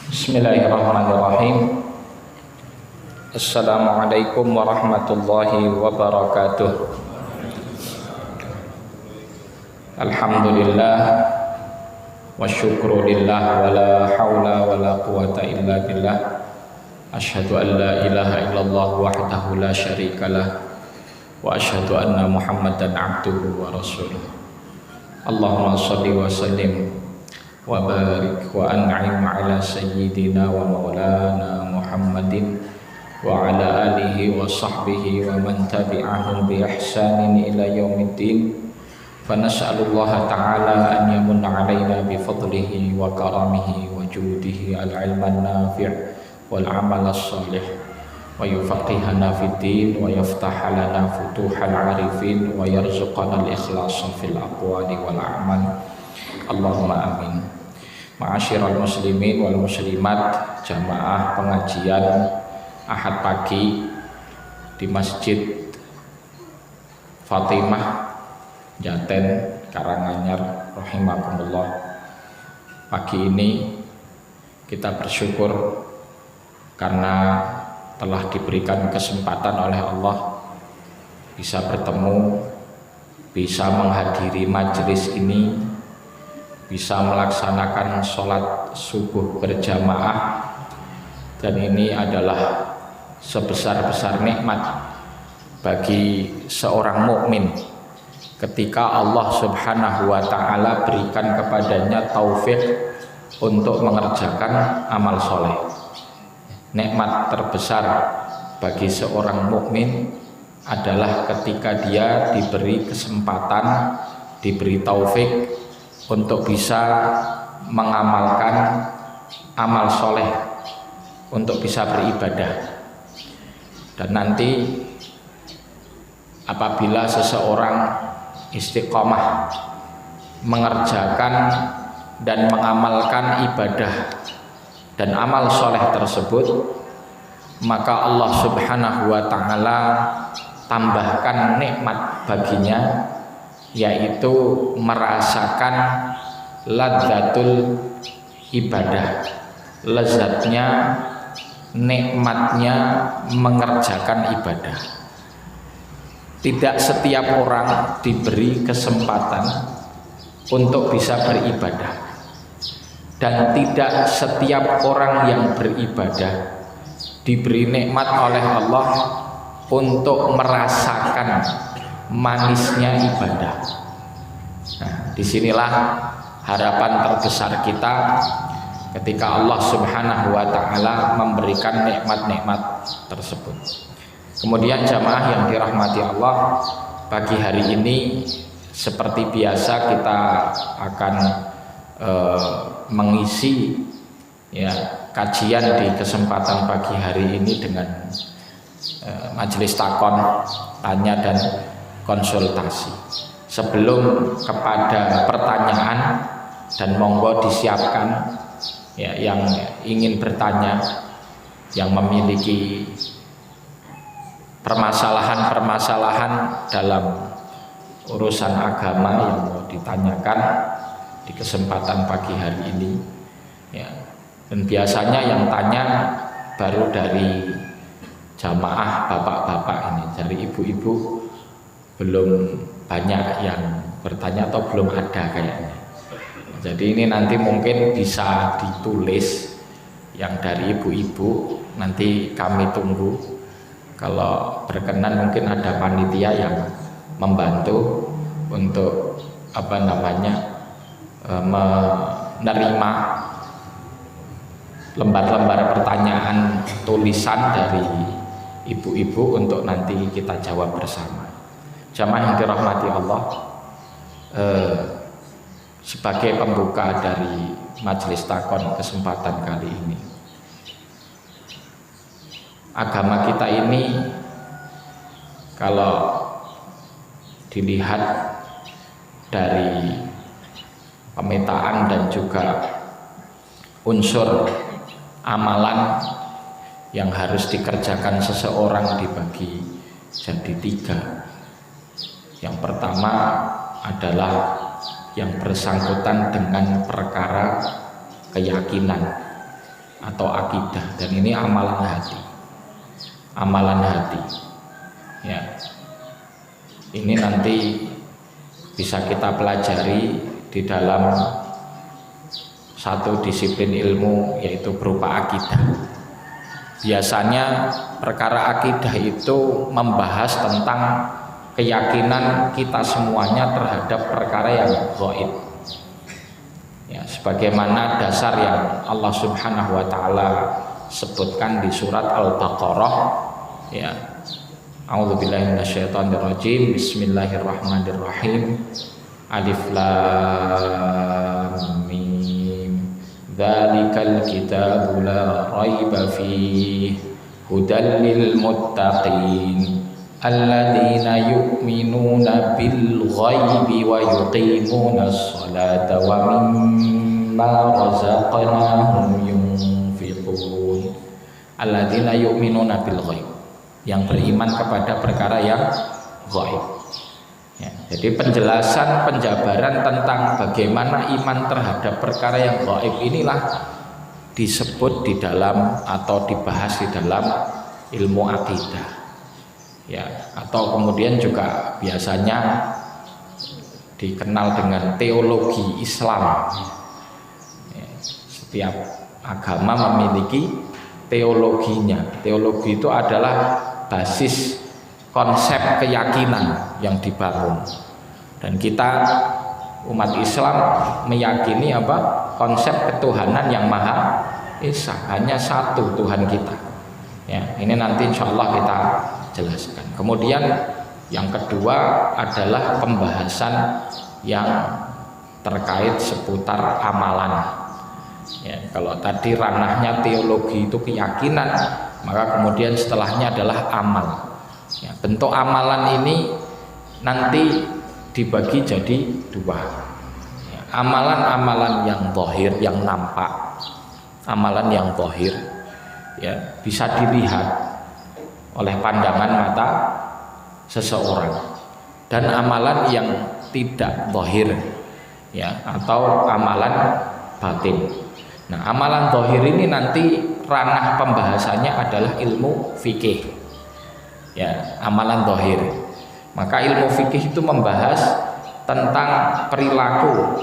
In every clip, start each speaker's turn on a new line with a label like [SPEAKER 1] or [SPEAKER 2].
[SPEAKER 1] Bismillahirrahmanirrahim. Assalamualaikum warahmatullahi wabarakatuh. Alhamdulillah wa syukru lillah wa la hawla wa la quwata illa billah. Asyhadu an la ilaha illallah wahdahu la syarikalah wa asyhadu anna Muhammadan abduhu wa rasuluh. Allahumma shalli wa sallim wa barik wa an'im ala sayyidina wa maulana Muhammadin wa ala alihi wa sahbihi wa man tabi'ahum bi ihsanin ila yaumiddin. Fa nas'alullaha ta'ala an yamunna 'alaina bi fadlihi wa karamihi wa judihi al-'ilman nafi' wal 'amal as-salih wa yufaqihana fid din wa yaftah lana futuhal 'arifin wa yarzuqana al-ikhlasa fil aqwali wal a'mal. Allahumma amin. Ma'asyiral muslimin wal muslimat, jamaah pengajian Ahad pagi di Masjid Fatimah Jaten Karanganyar rahimakumullah. Pagi ini kita bersyukur karena telah diberikan kesempatan oleh Allah bisa bertemu, bisa menghadiri majelis ini, bisa melaksanakan sholat subuh berjamaah, dan ini adalah sebesar-besar nikmat bagi seorang mukmin ketika Allah Subhanahu wa ta'ala berikan kepadanya taufik untuk mengerjakan amal soleh. Nikmat terbesar bagi seorang mukmin adalah ketika dia diberi kesempatan, diberi taufik untuk bisa mengamalkan amal soleh, untuk bisa beribadah. Dan nanti apabila seseorang istiqomah mengerjakan dan mengamalkan ibadah dan amal soleh tersebut, maka Allah Subhanahu wa ta'ala tambahkan nikmat baginya, yaitu merasakan ladzatul ibadah, lezatnya, nikmatnya mengerjakan ibadah. Tidak setiap orang diberi kesempatan untuk bisa beribadah, dan tidak setiap orang yang beribadah diberi nikmat oleh Allah untuk merasakan manisnya ibadah. Nah, disinilah harapan terbesar kita ketika Allah Subhanahu wa ta'ala memberikan nikmat-nikmat tersebut. Kemudian jamaah yang dirahmati Allah, pagi hari ini seperti biasa kita akan mengisi kajian di kesempatan pagi hari ini dengan majelis takon, tanya dan konsultasi. Sebelum kepada pertanyaan, dan monggo disiapkan yang ingin bertanya, yang memiliki permasalahan-permasalahan dalam urusan agama yang mau ditanyakan di kesempatan pagi hari ini, dan biasanya yang tanya baru dari jamaah bapak-bapak ini, dari ibu-ibu belum banyak yang bertanya atau belum ada kayaknya. Jadi ini nanti mungkin bisa ditulis yang dari ibu-ibu, nanti kami tunggu. Kalau berkenan mungkin ada panitia yang membantu untuk menerima lembar-lembar pertanyaan tulisan dari ibu-ibu untuk nanti kita jawab bersama. Jamaah yang dirahmati Allah, sebagai pembuka dari majelis takon kesempatan kali ini, agama kita ini kalau dilihat dari pemetaan dan juga unsur amalan yang harus dikerjakan seseorang dibagi jadi 3. Yang pertama adalah yang bersangkutan dengan perkara keyakinan, atau akidah, dan ini amalan hati. Amalan hati. Ya. Ini nanti bisa kita pelajari di dalam satu disiplin ilmu, yaitu berupa akidah. Biasanya perkara akidah itu membahas tentang keyakinan kita semuanya terhadap perkara yang gaib. Ya, sebagaimana dasar yang Allah Subhanahu wa taala sebutkan di surat Al-Baqarah, ya. A'udzubillahi minasyaitonirrajim. Bismillahirrahmanirrahim. Alif lam mim. Dzalikal kitabu la raiba fihi hudal lil muttaqin alladzina yu'minuna bil ghaibi wa yuqimuna sholata wa mimma razaqnahum yunfiqun. Alladzina yu'minuna bil ghaib, yang beriman kepada perkara yang gaib. Ya, jadi penjelasan, penjabaran tentang bagaimana iman terhadap perkara yang gaib inilah disebut di dalam atau dibahas di dalam ilmu akidah. Ya, atau kemudian juga biasanya dikenal dengan teologi Islam. Ya, setiap agama memiliki teologinya. Teologi itu adalah basis konsep keyakinan yang dibangun, dan kita umat Islam meyakini apa? Konsep ketuhanan yang maha esa, hanya satu Tuhan kita. Ya, ini nanti insya Allah kita jelaskan. Kemudian yang kedua adalah pembahasan yang terkait seputar amalan. Ya, kalau tadi ranahnya teologi itu keyakinan, maka kemudian setelahnya adalah amal. Ya, bentuk amalan ini nanti dibagi jadi dua. Ya, amalan-amalan yang zahir, yang nampak, amalan yang zahir, ya, bisa dilihat oleh pandangan mata seseorang, dan amalan yang tidak zahir, ya, atau amalan batin. Nah, amalan zahir ini nanti ranah pembahasannya adalah ilmu fikih. Ya, amalan zahir. Maka ilmu fikih itu membahas tentang perilaku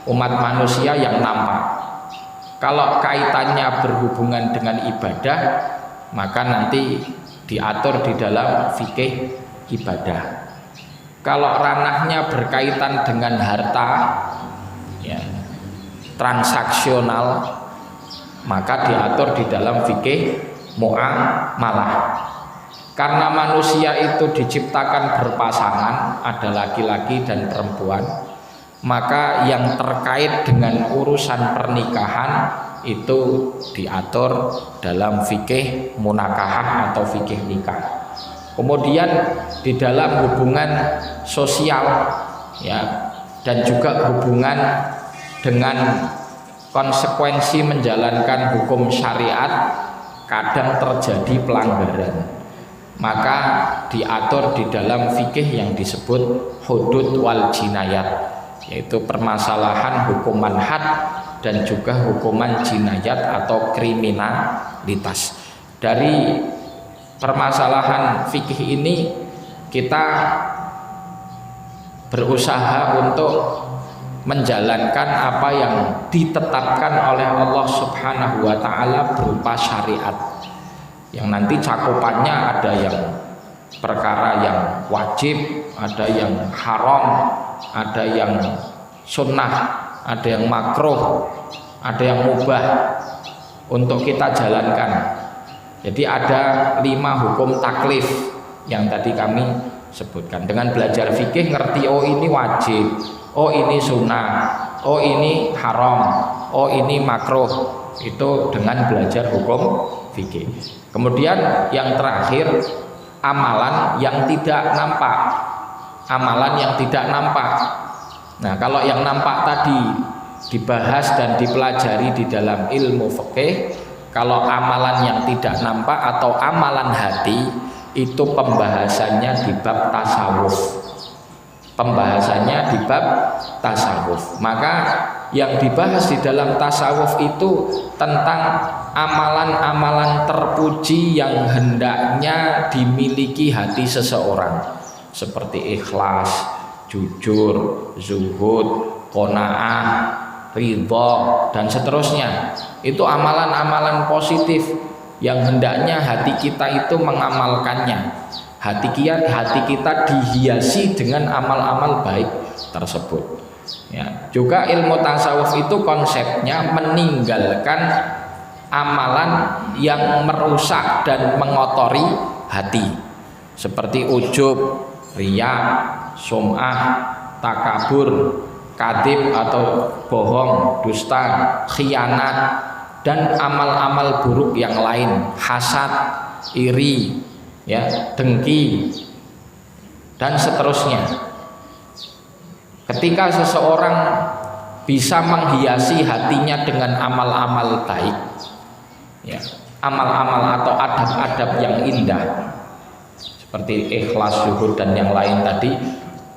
[SPEAKER 1] umat manusia yang nampak. Kalau kaitannya berhubungan dengan ibadah, maka nanti diatur di dalam fikih ibadah. Kalau ranahnya berkaitan dengan harta, ya, transaksional, maka diatur di dalam fikih muamalah. Karena manusia itu diciptakan berpasangan, ada laki-laki dan perempuan, maka yang terkait dengan urusan pernikahan itu diatur dalam fikih munakahah atau fikih nikah. Kemudian di dalam hubungan sosial, ya, dan juga hubungan dengan konsekuensi menjalankan hukum syariat, kadang terjadi pelanggaran, maka diatur di dalam fikih yang disebut hudud wal jinayat, yaitu permasalahan hukuman had dan juga hukuman jinayat atau kriminalitas. Dari permasalahan fikih ini kita berusaha untuk menjalankan apa yang ditetapkan oleh Allah Subhanahu wa taala berupa syariat, yang nanti cakupannya ada yang perkara yang wajib, ada yang haram, ada yang sunnah, ada yang makruh, ada yang mubah untuk kita jalankan. Jadi ada 5 hukum taklif yang tadi kami sebutkan. Dengan belajar fikih ngerti, oh ini wajib, oh ini sunnah, oh ini haram, oh ini makruh, itu dengan belajar hukum fikih. Kemudian yang terakhir, amalan yang tidak nampak. Amalan yang tidak nampak. Nah, kalau yang nampak tadi dibahas dan dipelajari di dalam ilmu fikih. Kalau amalan yang tidak nampak atau amalan hati, itu pembahasannya di bab tasawuf. Pembahasannya di bab tasawuf. Maka Yang dibahas di dalam tasawuf itu tentang amalan-amalan terpuji yang hendaknya dimiliki hati seseorang, seperti ikhlas, jujur, zuhud, qanaah, ridha, dan seterusnya. Itu amalan-amalan positif yang hendaknya hati kita itu mengamalkannya. Hati kita dihiasi dengan amal-amal baik tersebut. Ya, juga ilmu tasawuf itu konsepnya meninggalkan amalan yang merusak dan mengotori hati, seperti ujub, riya, sum'ah, takabur, kadhib atau bohong, dusta, khianat, dan amal-amal buruk yang lain, hasad, iri, ya, dengki, dan seterusnya. Ketika seseorang bisa menghiasi hatinya dengan amal-amal baik, ya, amal-amal atau adab-adab yang indah, seperti ikhlas, zuhud, dan yang lain tadi,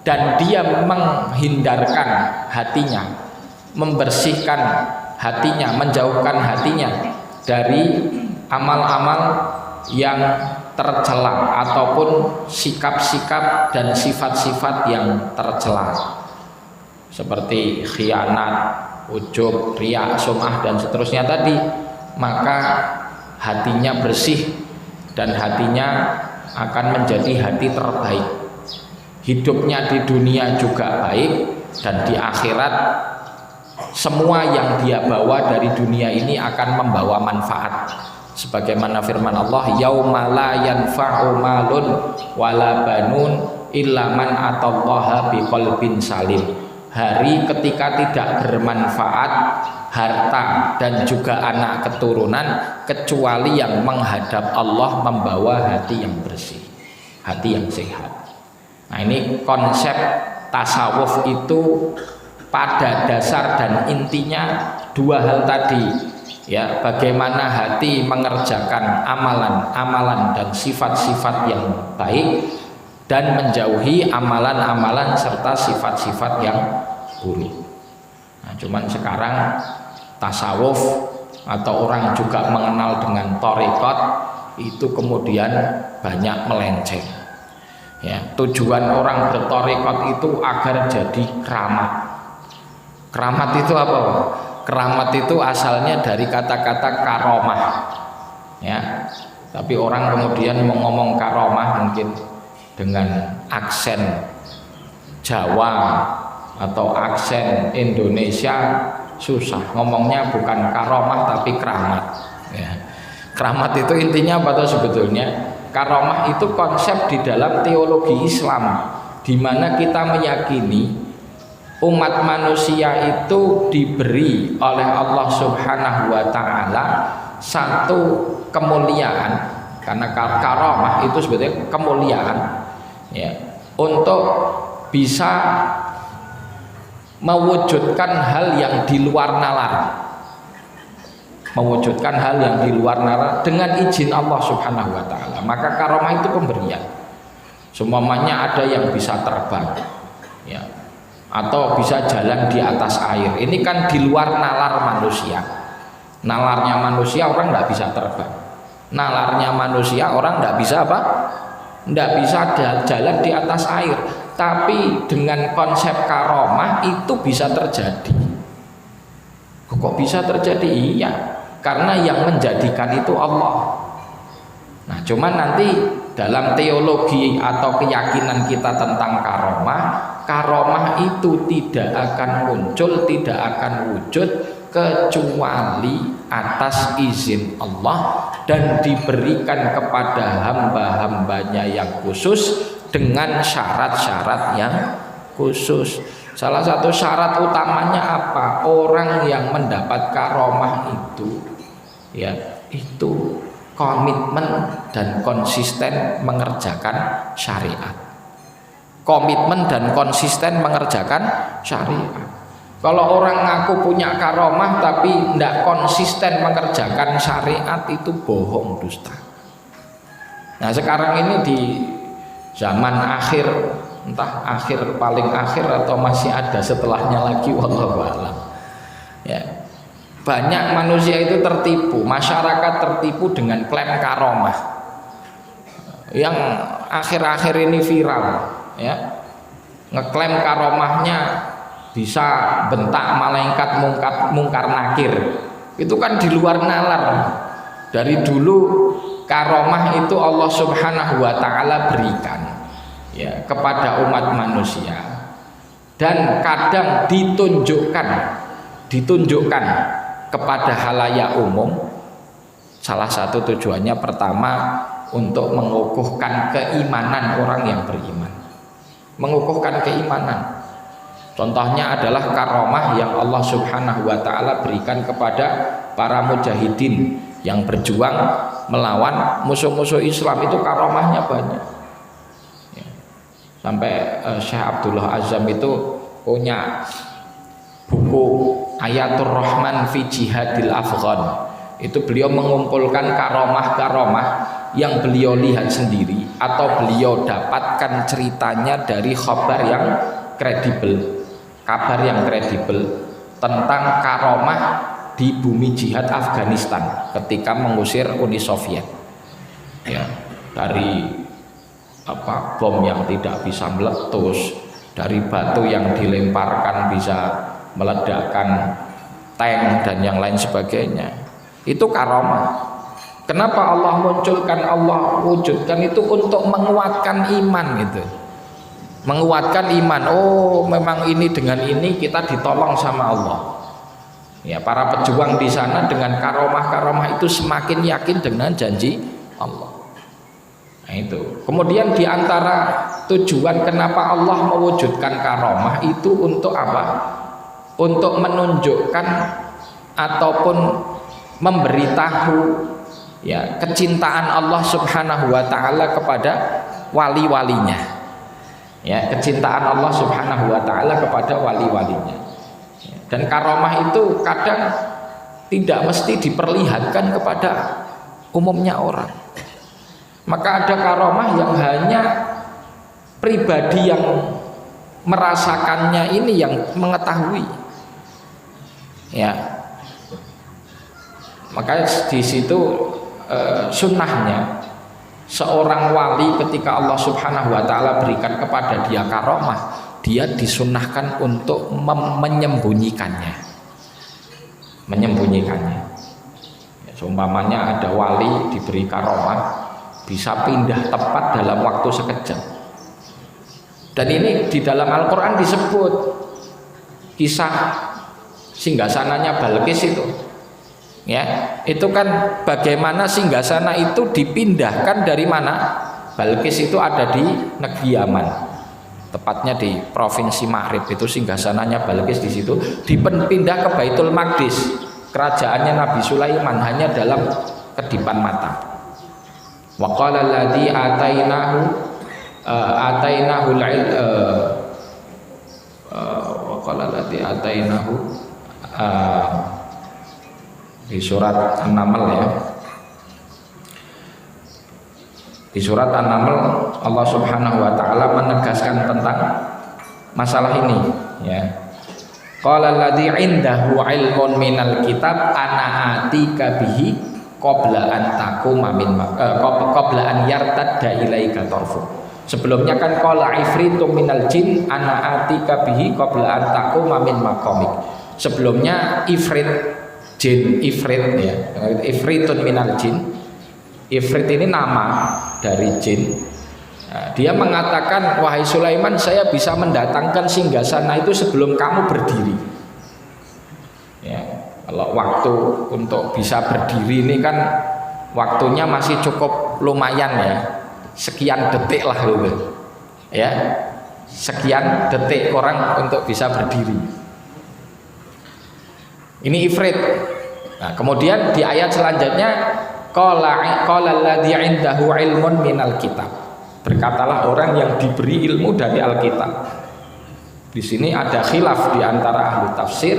[SPEAKER 1] dan dia menghindarkan hatinya, membersihkan hatinya, menjauhkan hatinya dari amal-amal yang tercela ataupun sikap-sikap dan sifat-sifat yang tercela, seperti khianat, ujub, riya, sum'ah, dan seterusnya tadi, maka hatinya bersih dan hatinya akan menjadi hati terbaik. Hidupnya di dunia juga baik, dan di akhirat semua yang dia bawa dari dunia ini akan membawa manfaat. Sebagaimana firman Allah, yauma la yanfa'u malun wala banun illa man atallaha biqalbin salim. Hari ketika tidak bermanfaat harta dan juga anak keturunan kecuali yang menghadap Allah membawa hati yang bersih, hati yang sehat. Nah, ini konsep tasawuf itu pada dasar dan intinya dua hal tadi, ya, bagaimana hati mengerjakan amalan-amalan dan sifat-sifat yang baik dan menjauhi amalan-amalan serta sifat-sifat yang buruk. Nah, cuman sekarang tasawuf atau orang juga mengenal dengan thariqat itu kemudian banyak melenceng. Ya, tujuan orang berthariqat itu agar jadi keramat. Keramat itu apa? Keramat itu asalnya dari kata-kata karomah. Ya, tapi orang kemudian mau ngomong karomah mungkin dengan aksen Jawa atau aksen Indonesia susah ngomongnya, bukan karomah tapi keramat, ya. Keramat itu intinya apa tuh sebetulnya? Karomah itu konsep di dalam teologi Islam, di mana kita meyakini umat manusia itu diberi oleh Allah Subhanahu wa Ta'ala satu kemuliaan, karena karomah itu sebetulnya kemuliaan, ya, untuk bisa mewujudkan hal yang di luar nalar, mewujudkan hal yang di luar nalar dengan izin Allah Subhanahu wa Ta'ala. Maka karomah itu pemberian. Semuanya ada yang bisa terbang, ya, atau bisa jalan di atas air. Ini kan di luar nalar manusia. Nalarnya manusia orang tidak bisa terbang. Nalarnya manusia orang tidak bisa apa? Tidak bisa jalan di atas air. Tapi dengan konsep karomah itu bisa terjadi. Kok bisa terjadi? Iya, karena yang menjadikan itu Allah. Nah, cuman nanti dalam teologi atau keyakinan kita tentang karomah, karomah itu tidak akan muncul, tidak akan wujud kecuali atas izin Allah dan diberikan kepada hamba-hambanya yang khusus dengan syarat-syarat yang khusus. Salah satu syarat utamanya apa? Orang yang mendapat karomah itu, ya, itu komitmen dan konsisten mengerjakan syariat. Komitmen dan konsisten mengerjakan syariat. Kalau orang ngaku punya karomah tapi tidak konsisten mengerjakan syariat, itu bohong, dusta. Nah, sekarang ini di zaman akhir, entah akhir paling akhir atau masih ada setelahnya lagi, wallahu a'lam, Ya. Banyak manusia itu tertipu, masyarakat tertipu dengan klaim karomah yang akhir-akhir ini viral, ya. Ngeklaim karomahnya bisa bentak malaikat mungkar nakir. Itu kan di luar nalar. Dari dulu karomah itu Allah Subhanahu wa taala berikan, ya, kepada umat manusia, dan kadang ditunjukkan kepada halayak umum. Salah satu tujuannya pertama untuk mengukuhkan keimanan orang yang beriman, mengukuhkan keimanan. Contohnya adalah karomah yang Allah Subhanahu wa taala berikan kepada para mujahidin yang berjuang melawan musuh-musuh Islam. Itu karomahnya banyak, ya. Sampai Syekh Abdullah Azzam itu punya buku Ayatul Rahman fi Jihadil Afghan. Itu beliau mengumpulkan karomah-karomah yang beliau lihat sendiri atau beliau dapatkan ceritanya dari kabar yang kredibel tentang karomah di bumi jihad Afghanistan ketika mengusir Uni Soviet, ya, dari bom yang tidak bisa meletus, dari batu yang dilemparkan bisa meledakkan tank dan yang lain sebagainya. Itu karomah. Kenapa Allah wujudkan itu untuk menguatkan iman gitu. Menguatkan iman. Oh, memang ini dengan ini kita ditolong sama Allah. Ya, para pejuang di sana dengan karomah-karomah itu semakin yakin dengan janji Allah. Nah, itu. Kemudian di antara tujuan kenapa Allah mewujudkan karomah itu untuk apa? Untuk menunjukkan ataupun memberitahu, ya, kecintaan Allah Subhanahu wa taala kepada wali-walinya. Ya, kecintaan Allah Subhanahu wa taala kepada wali-walinya. Dan karomah itu kadang tidak mesti diperlihatkan kepada umumnya orang. Maka ada karomah yang hanya pribadi yang merasakannya ini yang mengetahui, ya. Maka di situ sunnahnya seorang wali ketika Allah Subhanahu wa taala berikan kepada dia karomah, dia disunnahkan untuk menyembunyikannya. Ya, seumpamanya ada wali diberi karomah bisa pindah tempat dalam waktu sekejap. Dan ini di dalam Al-Quran disebut kisah singgasananya Balqis itu. Ya, itu kan bagaimana singgasana itu dipindahkan dari mana? Balqis itu ada di negeri Yaman, tepatnya di provinsi Maghrib. Itu singgasananya Balqis di situ dipindah ke Baitul Maqdis, kerajaannya Nabi Sulaiman, hanya dalam kedipan mata. Wa qala alladzi atainahu di surat An-Naml, ya. Di surat An-Naml Allah Subhanahu wa taala menegaskan tentang masalah ini, ya. Qala alladzi indahu ilmun minal kitab ana atika bihi qabla an taquma min qabla an yartadda ilaika tarfu. Sebelumnya kan qala ifritum minal jin ana atika bihi qabla an taquma min maqamik. Sebelumnya ifrit jin, ifrit, ya, ifritun minal jin. Ifrit ini nama dari jin. Nah, dia mengatakan, wahai Sulaiman, saya bisa mendatangkan singgasana itu sebelum kamu berdiri. Ya, kalau waktu untuk bisa berdiri ini kan waktunya masih cukup lumayan, ya, sekian detik lah gitu. Ya, sekian detik orang untuk bisa berdiri. Ini ifrit. Nah, kemudian di ayat selanjutnya qala alladzi indahu ilmun minal kitab. Berkatalah orang yang diberi ilmu dari Alkitab. Di sini ada khilaf di antara ahli tafsir.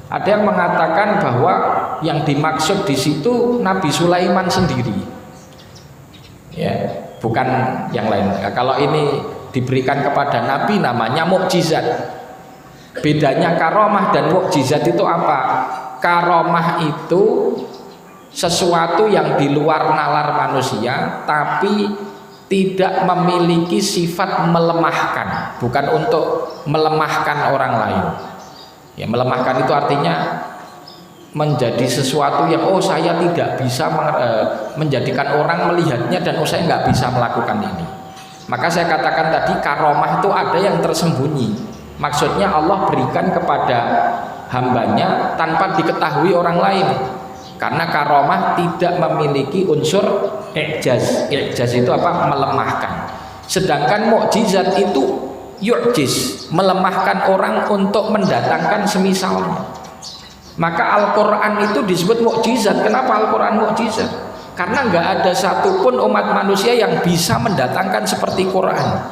[SPEAKER 1] Ada yang mengatakan bahwa yang dimaksud di situ Nabi Sulaiman sendiri. Ya, bukan yang lain. Nah, kalau ini diberikan kepada nabi namanya mukjizat. Bedanya karomah dan mukjizat itu apa? Karomah itu sesuatu yang di luar nalar manusia, tapi tidak memiliki sifat melemahkan, bukan untuk melemahkan orang lain. Ya, melemahkan itu artinya menjadi sesuatu yang saya tidak bisa menjadikan orang melihatnya dan saya nggak bisa melakukan ini. Maka saya katakan tadi karomah itu ada yang tersembunyi. Maksudnya Allah berikan kepada hambanya tanpa diketahui orang lain. Karena karomah tidak memiliki unsur i'jaz. I'jaz itu apa? Melemahkan. Sedangkan mukjizat itu yu'jiz, melemahkan orang untuk mendatangkan semisalnya. Maka Al-Quran itu disebut mukjizat. Kenapa Al-Quran mukjizat? Karena nggak ada satupun umat manusia yang bisa mendatangkan seperti Quran.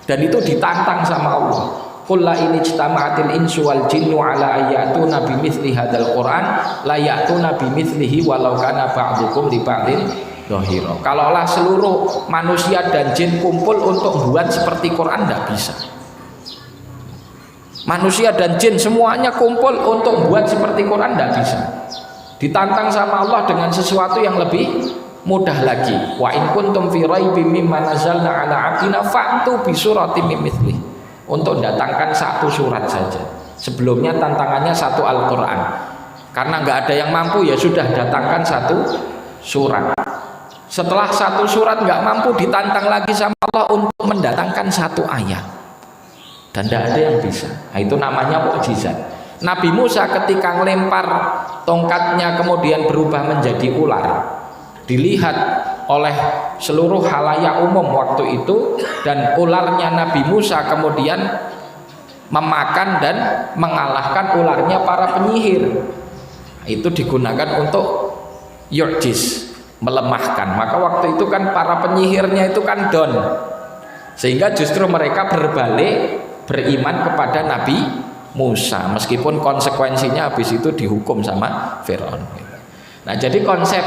[SPEAKER 1] Dan itu ditantang sama Allah. Qul la in ijtama'atil insu wal jinnu ala ayatuna bimithli hadzal Qur'an la ya'tuna bimithlihi walau kana ba'dukum li ba'din dhahira. Kalaulah seluruh manusia dan jin kumpul untuk buat seperti Quran, tidak bisa. Manusia dan jin semuanya kumpul untuk buat seperti Quran, tidak bisa. Ditantang sama Allah dengan sesuatu yang lebih mudah lagi. Wa in kuntum fi raibim mimma nazzalna ala 'abdina fa'tu bi suratin min mithlihi. Untuk datangkan satu surat saja. Sebelumnya tantangannya satu Al-Quran. Karena nggak ada yang mampu, ya sudah datangkan satu surat. Setelah satu surat nggak mampu, ditantang lagi sama Allah untuk mendatangkan satu ayat. Dan tidak ada yang bisa. Nah, itu namanya mukjizat. Nabi Musa ketika melempar tongkatnya kemudian berubah menjadi ular, dilihat oleh seluruh halayak umum waktu itu, dan ularnya Nabi Musa kemudian memakan dan mengalahkan ularnya para penyihir. Itu digunakan untuk yu'jiz, melemahkan. Maka waktu itu kan para penyihirnya itu kan down, sehingga justru mereka berbalik beriman kepada Nabi Musa, meskipun konsekuensinya habis itu dihukum sama Firaun. Nah, jadi konsep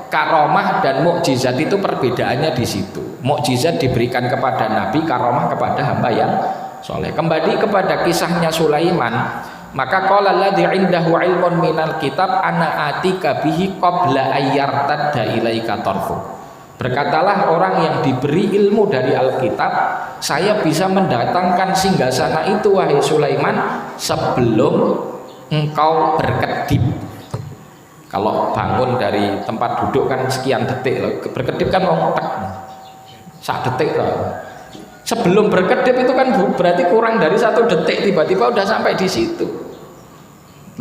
[SPEAKER 1] karomah dan mukjizat itu perbedaannya di situ. Mukjizat diberikan kepada Nabi, karomah kepada hamba yang soleh. Kembali kepada kisahnya Sulaiman, maka qala alladzi indahu ilmun minal kitab ana atika bihi qabla ayyartadda ilaika tarfu. Berkatalah orang yang diberi ilmu dari Alkitab, saya bisa mendatangkan singgasana itu wahai Sulaiman sebelum engkau berkedip. Kalau bangun dari tempat duduk kan sekian detik loh. Berkedip kan mau tek sak detik loh. Sebelum berkedip itu kan berarti kurang dari 1 detik, tiba-tiba udah sampai di situ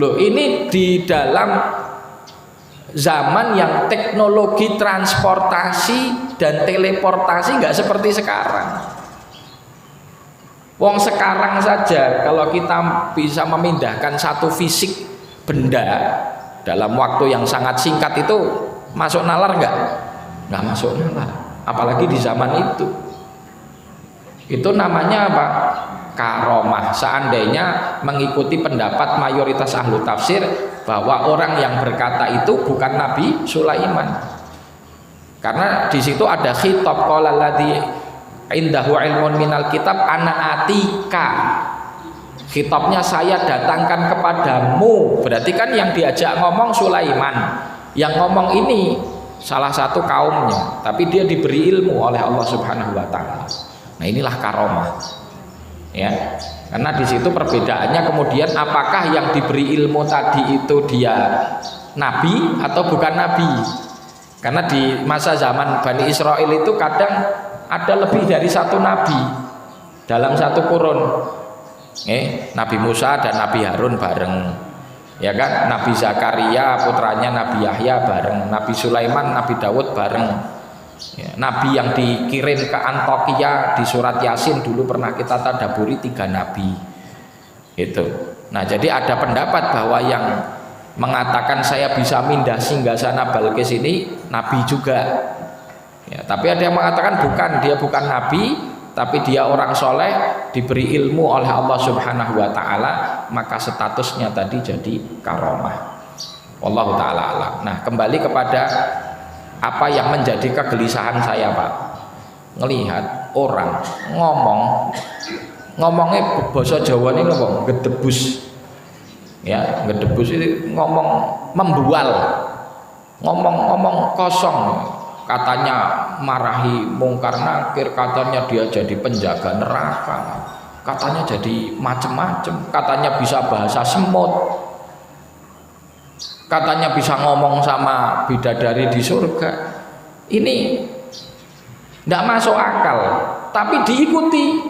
[SPEAKER 1] loh. Ini di dalam zaman yang teknologi transportasi dan teleportasi nggak seperti sekarang. Wong sekarang saja kalau kita bisa memindahkan satu fisik benda dalam waktu yang sangat singkat itu masuk nalar nggak masuk nalar, apalagi di zaman itu namanya apa? Karomah. Seandainya mengikuti pendapat mayoritas ahlu tafsir bahwa orang yang berkata itu bukan Nabi Sulaiman, karena di situ ada khitab qala alladzi indahu ilmun minal kitab ana atika. Khitabnya saya datangkan kepadamu, berarti kan yang diajak ngomong Sulaiman, yang ngomong ini salah satu kaumnya, tapi dia diberi ilmu oleh Allah Subhanahu wa taala. Nah, inilah karomah. Ya. Karena di situ perbedaannya kemudian apakah yang diberi ilmu tadi itu dia nabi atau bukan nabi. Karena di masa zaman Bani Israel itu kadang ada lebih dari satu nabi dalam satu kurun. Nabi Musa dan Nabi Harun bareng, ya kan? Nabi Zakaria putranya Nabi Yahya bareng, Nabi Sulaiman, Nabi Daud bareng, ya, Nabi yang dikirim ke Antokia di surat Yasin dulu pernah kita tadaburi 3 nabi itu. Nah, jadi ada pendapat bahwa yang mengatakan saya bisa mindah singgasana Balkis ini nabi juga, ya, tapi ada yang mengatakan bukan, dia bukan nabi, tapi dia orang soleh, diberi ilmu oleh Allah Subhanahu wa ta'ala, maka statusnya tadi jadi karomah. Wallahu ta'ala alam. Nah, kembali kepada apa yang menjadi kegelisahan saya, Pak, ngelihat orang ngomong ngomongnya basa Jawa ini ngomong gedebus. Ya, gedebus itu ngomong membual. Ngomong kosong. Katanya marahi mungkar nakir, katanya dia jadi penjaga neraka, katanya jadi macem-macem, katanya bisa bahasa semut, katanya bisa ngomong sama bidadari di surga. Ini tidak masuk akal, tapi diikuti.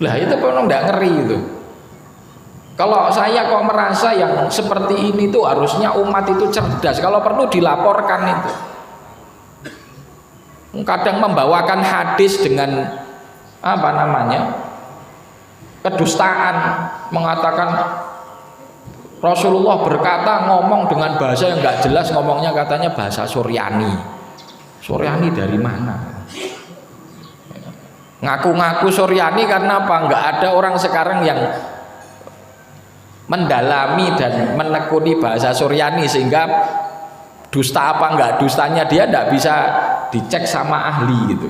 [SPEAKER 1] Lah itu memang tidak ngeri itu. Kalau saya kok merasa yang seperti ini tuh harusnya umat itu cerdas, kalau perlu dilaporkan itu. Kadang membawakan hadis dengan apa namanya, kedustaan, mengatakan Rasulullah berkata, ngomong dengan bahasa yang nggak jelas, ngomongnya katanya bahasa Suryani. Suryani dari mana? Ngaku-ngaku Suryani karena apa? Nggak ada orang sekarang yang mendalami dan menekuni bahasa Suryani sehingga dusta apa enggak dustanya dia tidak bisa dicek sama ahli gitu.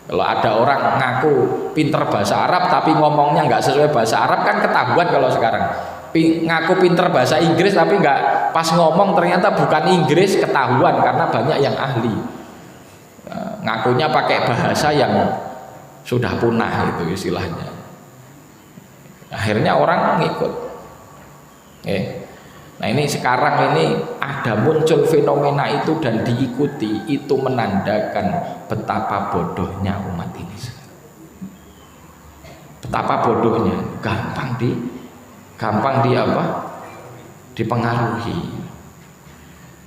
[SPEAKER 1] Kalau ada orang ngaku pinter bahasa Arab tapi ngomongnya nggak sesuai bahasa Arab kan ketahuan kalau sekarang. Ngaku pinter bahasa Inggris tapi nggak pas ngomong ternyata bukan Inggris, ketahuan karena banyak yang ahli. Ngakunya pakai bahasa yang sudah punah itu istilahnya. Akhirnya orang ngikut. Nah ini sekarang ini ada muncul fenomena itu dan diikuti, itu menandakan betapa bodohnya umat ini. Betapa bodohnya, gampang dipengaruhi.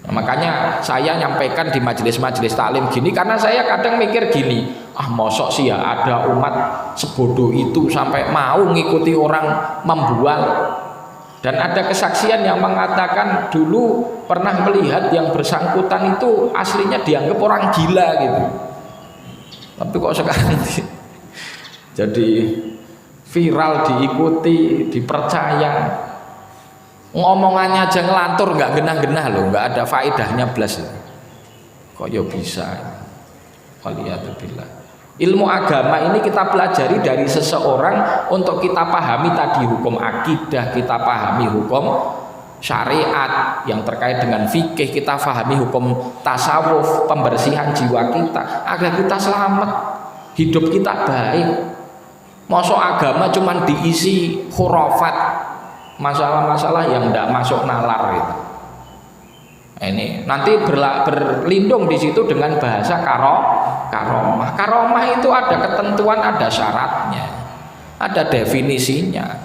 [SPEAKER 1] Nah, makanya saya nyampaikan di majelis-majelis taklim gini karena saya kadang mikir gini, mosok sih ya ada umat sebodoh itu sampai mau ngikuti orang membual. Dan ada kesaksian yang mengatakan dulu pernah melihat yang bersangkutan itu aslinya dianggap orang gila gitu. Tapi kok sekarang jadi viral, diikuti, dipercaya. Ngomongannya aja ngelantur, nggak genah-genah loh, nggak ada faedahnya blas. Kok ya bisa? Waliyatubillah. Ilmu agama ini kita pelajari dari seseorang untuk kita pahami tadi hukum akidah, kita pahami hukum syariat yang terkait dengan fikih, kita pahami hukum tasawuf, pembersihan jiwa kita agar kita selamat, hidup kita baik. Masuk agama cuma diisi khurafat, masalah-masalah yang tidak masuk nalar itu. Ini nanti berlindung di situ dengan bahasa karomah. Karomah itu ada ketentuan, ada syaratnya, ada definisinya.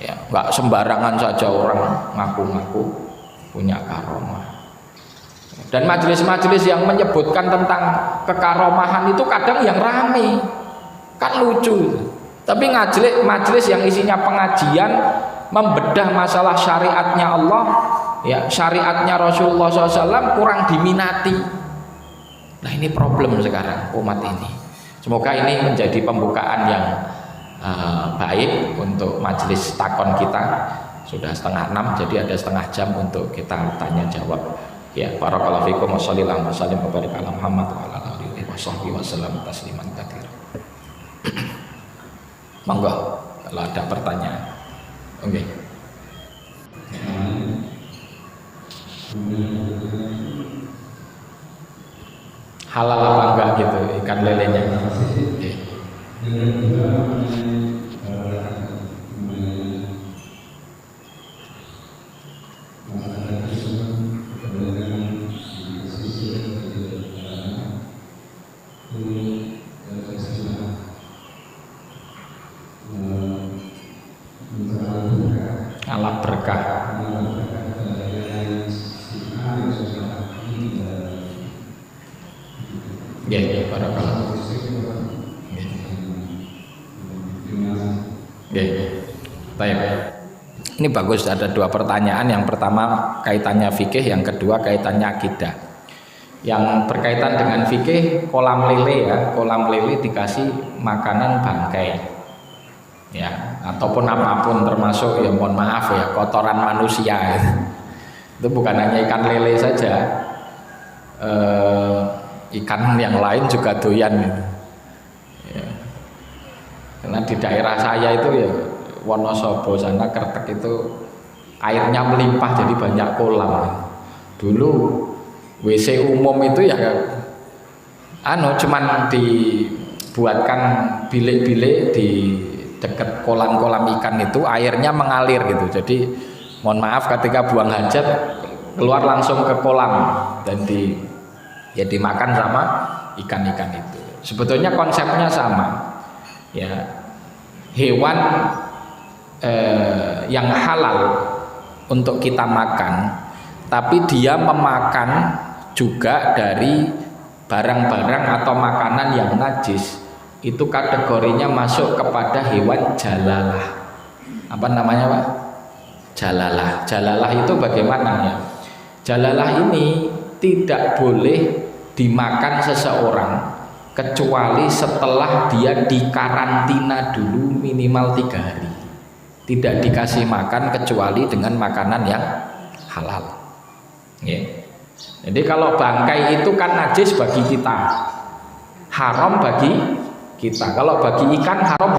[SPEAKER 1] Ya, nggak sembarangan saja orang ngaku-ngaku punya karomah. Dan majelis-majelis yang menyebutkan tentang kekaromahan itu kadang yang rame, kan lucu. Tapi majelis yang isinya pengajian, membedah masalah syariatnya Allah, ya syariatnya Rasulullah SAW kurang diminati. Nah ini problem sekarang umat ini. Semoga ini menjadi pembukaan yang baik untuk majelis takon kita. Sudah 5:30, jadi ada setengah jam untuk kita tanya jawab. Ya, barakallahu fikum wa sallallahu wasallam wa barik ala Muhammad wa ala alihi wasallam tasliman katsira. Monggo kalau ada pertanyaan. Oke. Halal apa enggak gitu ikan lelenya? Alat berkah. Ya, barakallah. Ya, baik. Ini bagus, ada dua pertanyaan. Yang pertama kaitannya fikih, yang kedua kaitannya akidah. Yang berkaitan dengan fikih, kolam lele ya, kolam lele dikasih makanan bangkai, ya, ataupun apapun termasuk ya mohon maaf ya kotoran manusia. Itu bukan hanya ikan lele saja. Ikan yang lain juga doyan gitu. Ya. Karena karena di daerah saya itu ya Wonosobo sana Kretek itu airnya melimpah jadi banyak kolam. Dulu WC umum itu ya cuman dibuatkan bilik-bilik di dekat kolam-kolam ikan itu, airnya mengalir gitu. Jadi mohon maaf ketika buang hajat keluar langsung ke kolam dan dimakan sama ikan-ikan itu. Sebetulnya konsepnya sama. Ya, hewan yang halal untuk kita makan, tapi dia memakan juga dari barang-barang atau makanan yang najis, itu kategorinya masuk kepada hewan jalalah. Apa namanya, Pak? Jalalah. Jalalah itu bagaimana ya? Jalalah ini tidak boleh dimakan seseorang kecuali setelah dia dikarantina dulu minimal 3 hari. Tidak dikasih makan kecuali dengan makanan yang halal. Ya. Jadi kalau bangkai itu kan najis bagi kita, haram bagi kita. Kalau bagi ikan haram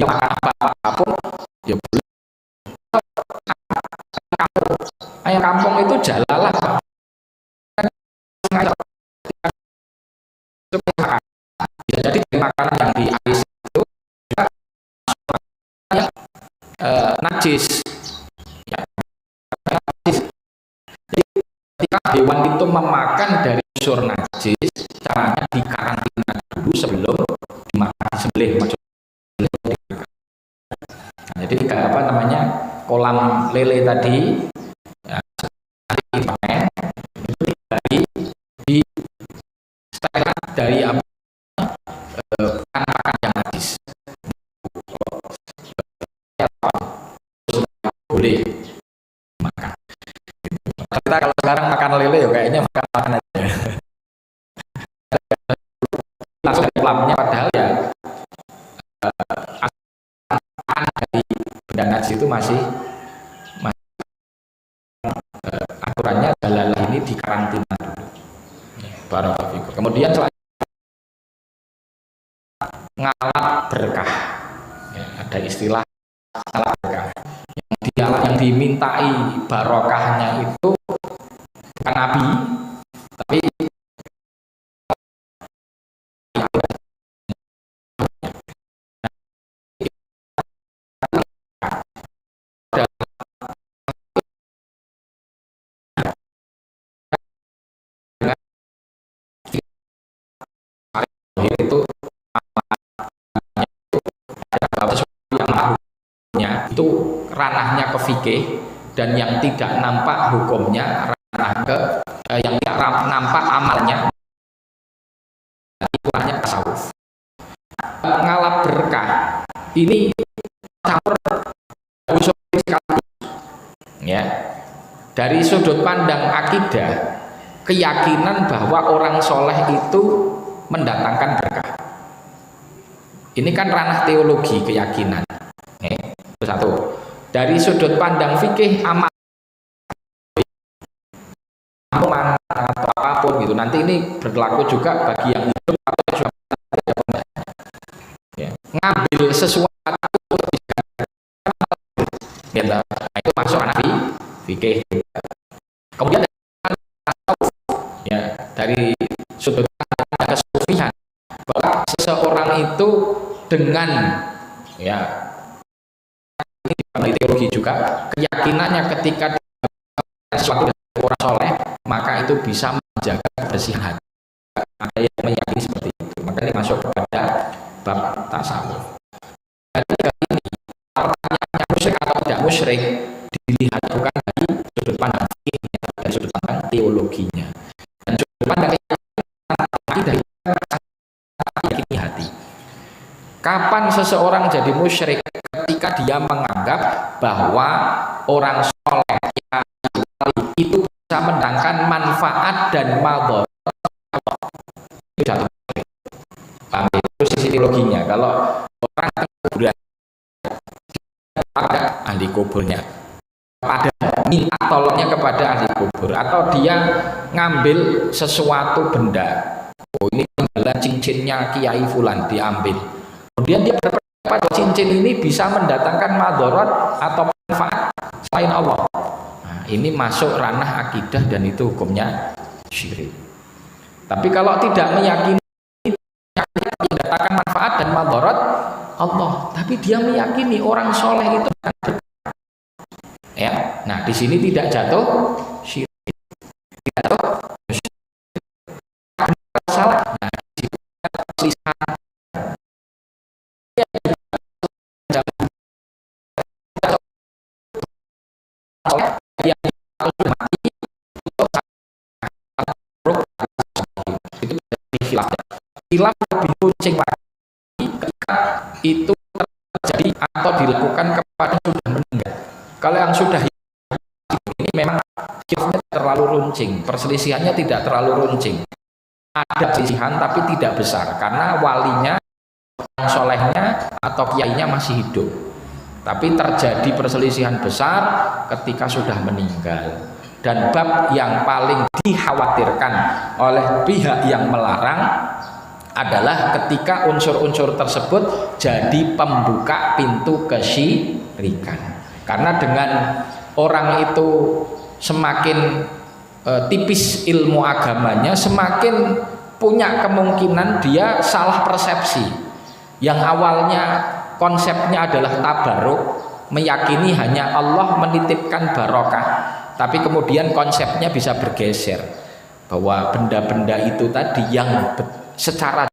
[SPEAKER 1] makan apapun ya boleh. Ayam kampung itu jalalah. Bisa jadi makanan yang di ais itu juga yang najis. Ya, najis. Jadi ketika hewan itu memakan dari unsur najis, caranya dikarantina dulu sebelum dimakan, disembelih maksudnya. Nah, jadi apa namanya, kolam lele tadi ya, dipanen itu dari di setelah dari apa pakan yang najis boleh makan. Kita kalau sekarang makan lele ya kayaknya makan aja langsung ke kolamnya, padahal ya dari benda najis itu masih aturannya jalalah ini dikarantina dulu. Barakallahu. Kemudian ngalap berkah ya, ada istilah ngalap berkah yang dimintai barokahnya itu bukan nabi tapi itu yang itu ranahnya ke fikih, dan yang tidak nampak hukumnya ranah ke yang tidak nampak amalnya itu hanya tasawuf. Ngalap berkah ini campur unsur sekaligus ya. Dari sudut pandang akidah, keyakinan bahwa orang soleh itu mendatangkan berkah. Ini kan ranah teologi, keyakinan. Satu. Dari sudut pandang fikih, amal atau apapun gitu. Nanti ini berlaku juga bagi yang hidup atau yang sudah ya. Ngambil sesuatu ya, itu masuk ranah fikih. Kemudian ya, dari sudut pandang kesufian, bahwa seseorang itu dengan ya ini teologi juga, keyakinannya ketika sesuatu dari orang soleh maka itu bisa menjaga kebersihan hati. Ada yang meyakini seperti itu, maka ini masuk kepada bab tasawuf. Jadi ini pertanyaannya musyrik atau tidak musyrik dilihat bukan dari sudut pandang fikihnya, dari sudut pandang teologinya, dan sudut pandang dari yakini hati. Kapan seseorang jadi musyrik? Ketika dia menganggap bahwa orang soleh itu bisa mendatangkan manfaat dan madharat. Itu sisi teologinya. Kalau orang kuburan ada ahli kuburnya, ada minta tolongnya kepada ahli kubur, atau dia ngambil sesuatu benda, oh ini peninggalan cincinnya Kiai Fulan diambil. Kemudian dia berpendapat bahwa cincin ini bisa mendatangkan madharat atau manfaat selain Allah. Nah, ini masuk ranah akidah dan itu hukumnya syirik. Tapi kalau tidak meyakini mendatangkan manfaat dan madharat Allah, tapi dia meyakini orang soleh itu ya. Nah, di sini tidak jatuh syirik. Tidak jatuh salah. Nah, di situ perselisihan. Yang sudah mati itu menjadi khilaf. Khilaf lebih runcing lagi ketika itu terjadi atau dilakukan kepada sudah meninggal. Kalau yang sudah hidup ini memang khilafnya terlalu runcing, perselisihannya tidak terlalu runcing. Ada perselisihan tapi tidak besar karena walinya, solehnya atau kiainya masih hidup. Tapi terjadi perselisihan besar ketika sudah meninggal. Dan bab yang paling dikhawatirkan oleh pihak yang melarang adalah ketika unsur-unsur tersebut jadi pembuka pintu kesyirikan. Karena dengan orang itu semakin tipis ilmu agamanya, semakin punya kemungkinan dia salah persepsi. Yang awalnya konsepnya adalah tabaruk, meyakini hanya Allah menitipkan barokah, tapi kemudian konsepnya bisa bergeser bahwa benda-benda itu tadi yang secara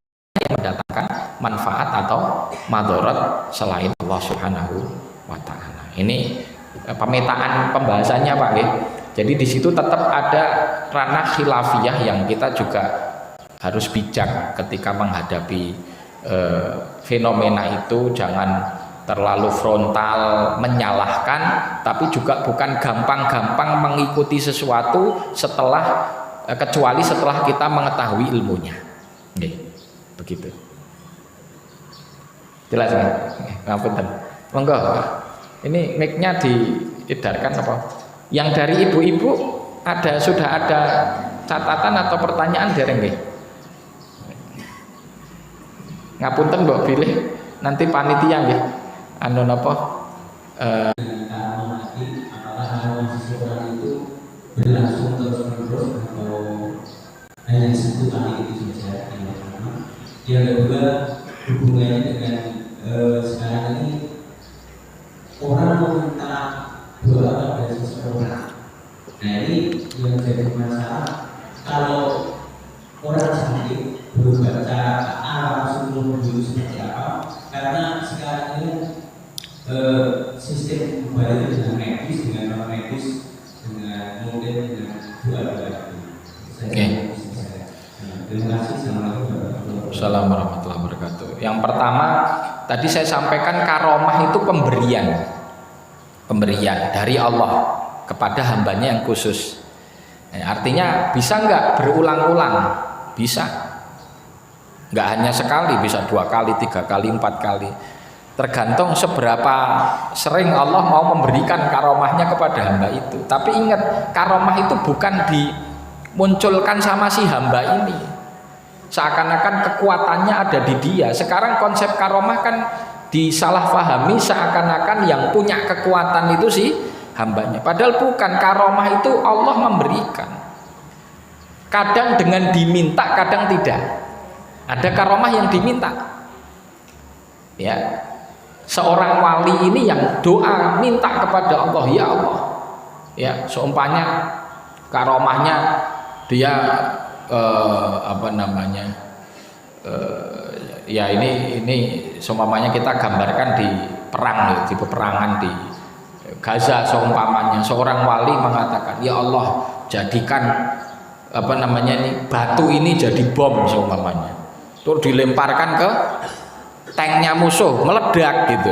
[SPEAKER 1] mendatangkan manfaat atau madharat selain Allah Subhanahu wa taala. Ini pemetaan pembahasannya Pak ya. Jadi di situ tetap ada ranah khilafiyah yang kita juga harus bijak ketika menghadapi fenomena itu. Jangan terlalu frontal menyalahkan, tapi juga bukan gampang-gampang mengikuti sesuatu kecuali setelah kita mengetahui ilmunya. Oke, begitu. Jelas nggak? Ngapunten. Monggo. Ini mic-nya diedarkan apa? Yang dari ibu-ibu sudah ada catatan atau pertanyaan dereng nggih? Ngapunten mbok pilih nanti panitia nggih. Anu napa? Apakah seseorang itu berlangsung terus-menerus atau hanya satu kali itu saja yang pertama. Yang kedua, hubungannya dengan sekarang ini orang meminta doa pada seseorang. Nah ini yang jadi masalah. Kalau orang sakit berbaca Rasulullah dulu seperti apa? Karena sekarang ini sistem kembali dengan medis, dengan non medis, dengan mungkin dengan doa-doa itu. Terima kasih. Assalamualaikum warahmatullahi wabarakatuh. Yang pertama tadi saya sampaikan karomah itu pemberian dari Allah kepada hambanya yang khusus. Artinya bisa nggak berulang-ulang? Bisa. Nggak hanya sekali, bisa 2 kali, 3 kali, 4 kali. Tergantung seberapa sering Allah mau memberikan karomahnya kepada hamba itu. Tapi ingat, karomah itu bukan dimunculkan sama si hamba ini. Seakan-akan kekuatannya ada di dia. Sekarang konsep karomah kan disalahfahami seakan-akan yang punya kekuatan itu si hambanya. Padahal bukan, karomah itu Allah memberikan. Kadang dengan diminta, kadang tidak. Ada karomah yang diminta. Ya. Seorang wali ini yang doa minta kepada Allah, ya Allah. Ya, seumpamanya karomahnya dia ya ini seumpamanya kita gambarkan di perang, di peperangan di Gaza seumpamanya seorang wali mengatakan, ya Allah jadikan batu ini jadi bom seumpamanya, terus dilemparkan ke tanknya musuh, meledak gitu.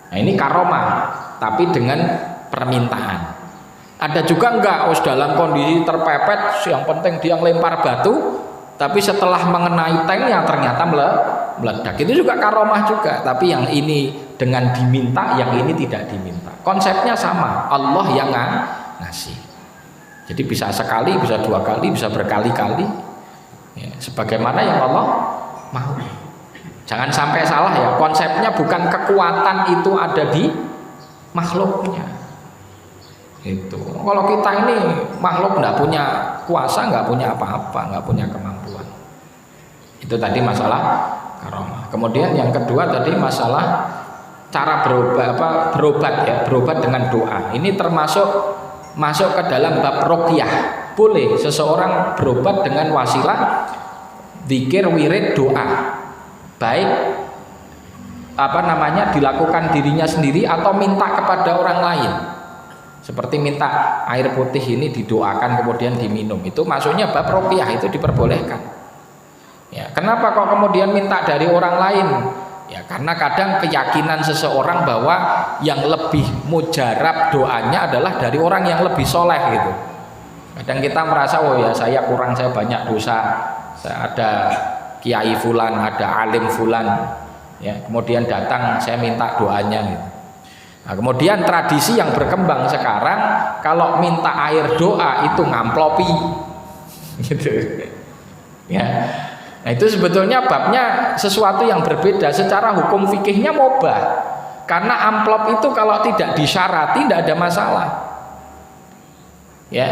[SPEAKER 1] Nah ini karomah, tapi dengan permintaan. Ada juga enggak, dalam kondisi terpepet, yang penting dia ngelempar batu, tapi setelah mengenai tanknya ternyata meledak. Itu juga karomah juga, tapi yang ini dengan diminta, yang ini tidak diminta. Konsepnya sama, Allah yang ngasih. Jadi bisa sekali, bisa 2 kali, bisa berkali-kali. Ya, sebagaimana yang Allah mau. Jangan sampai salah ya, konsepnya bukan kekuatan itu ada di makhluknya. Itu. Kalau kita ini makhluk nggak punya kuasa, nggak punya apa-apa, nggak punya kemampuan. Itu tadi masalah karomah. Kemudian yang kedua tadi masalah cara berobat dengan doa. Ini masuk ke dalam bab ruqyah. Boleh seseorang berobat dengan wasilah zikir, wirid, doa. Baik dilakukan dirinya sendiri atau minta kepada orang lain. Seperti minta air putih ini didoakan kemudian diminum. Itu maksudnya bab ruqyah, itu diperbolehkan. Ya, kenapa kok kemudian minta dari orang lain? Ya, karena kadang keyakinan seseorang bahwa yang lebih mujarab doanya adalah dari orang yang lebih soleh gitu. Kadang kita merasa, oh ya saya kurang, saya banyak dosa, saya ada kiai fulan, ada alim fulan, ya kemudian datang saya minta doanya gitu. Nah, kemudian tradisi yang berkembang sekarang kalau minta air doa itu ngamplopi, gitu. Ya. Nah itu sebetulnya babnya sesuatu yang berbeda. Secara hukum fikihnya mubah, karena amplop itu kalau tidak disyarati tidak ada masalah. Ya,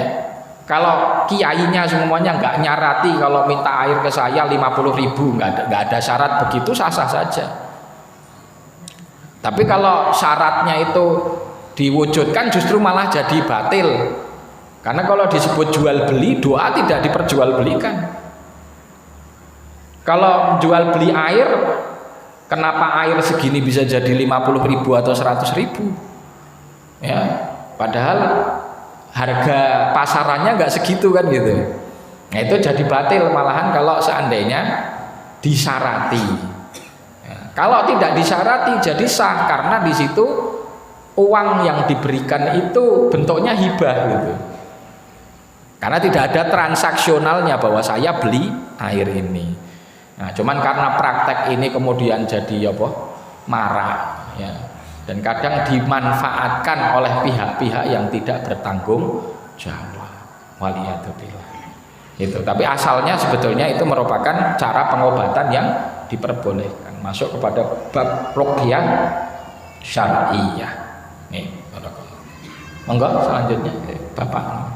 [SPEAKER 1] kalau kiainya semuanya nggak nyarati kalau minta air ke saya 50.000 nggak ada syarat begitu, sah-sah saja. Tapi kalau syaratnya itu diwujudkan justru malah jadi batil, karena kalau disebut jual beli, doa tidak diperjualbelikan. Kalau jual beli air, kenapa air segini bisa jadi 50.000 atau 100.000? Ya, padahal harga pasarannya nggak segitu kan gitu. Nah itu jadi batil malahan kalau seandainya disyarati. Ya, kalau tidak disyarati jadi sah, karena di situ uang yang diberikan itu bentuknya hibah gitu. Karena tidak ada transaksionalnya bahwa saya beli air ini. Nah, cuman karena praktek ini kemudian jadi marak ya, dan kadang dimanfaatkan oleh pihak-pihak yang tidak bertanggung jawab. Waliyadzubillah. Itu. Tapi asalnya sebetulnya itu merupakan cara pengobatan yang diperbolehkan, masuk kepada bab ruqyah syar'iyyah. Nih, monggo selanjutnya Bapak.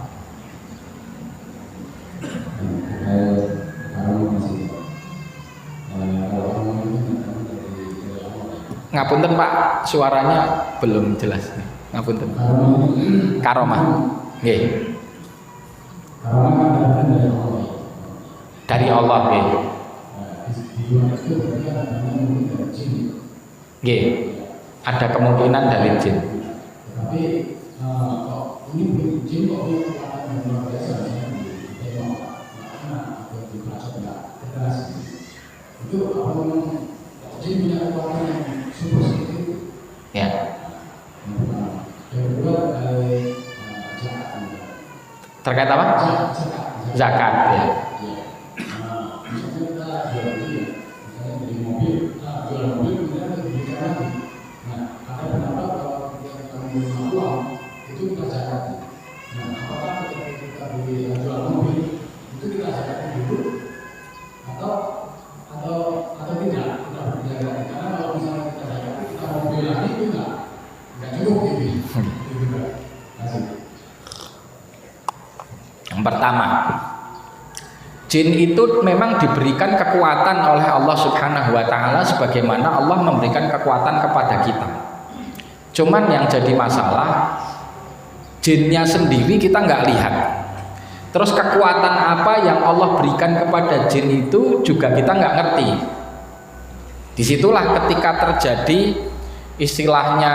[SPEAKER 1] Ngapunten Pak, suaranya belum jelas. Ngapunten. Karomah. Nggih. Dari Allah nggih. Nggih. Ada kemungkinan dari jin. Tapi ini jin kok luar biasa itu jin punya kekuatan yang super sedikit. Ya. Yang kedua zakat. Terkait apa? Zakat ya. Misalnya kita jual beli, misalnya beli mobil, jual mobil kemudian dibelikan lagi. Nah, ada pendapat kalau kita menerima uang itu kita zakati. Nah, apakah ketika kita beli jual mobil itu kita zakati dulu atau tidak? Kita berjaga, karena kalau misalnya kita zakati kita mobil lagi itu nggak cukup gitu. Yang pertama, jin itu memang diberikan kekuatan oleh Allah Subhanahu wa Ta'ala, sebagaimana Allah memberikan kekuatan kepada kita. Cuman yang jadi masalah, jinnya sendiri kita nggak lihat. Terus kekuatan apa yang Allah berikan kepada jin itu juga kita nggak ngerti. Disitulah ketika terjadi istilahnya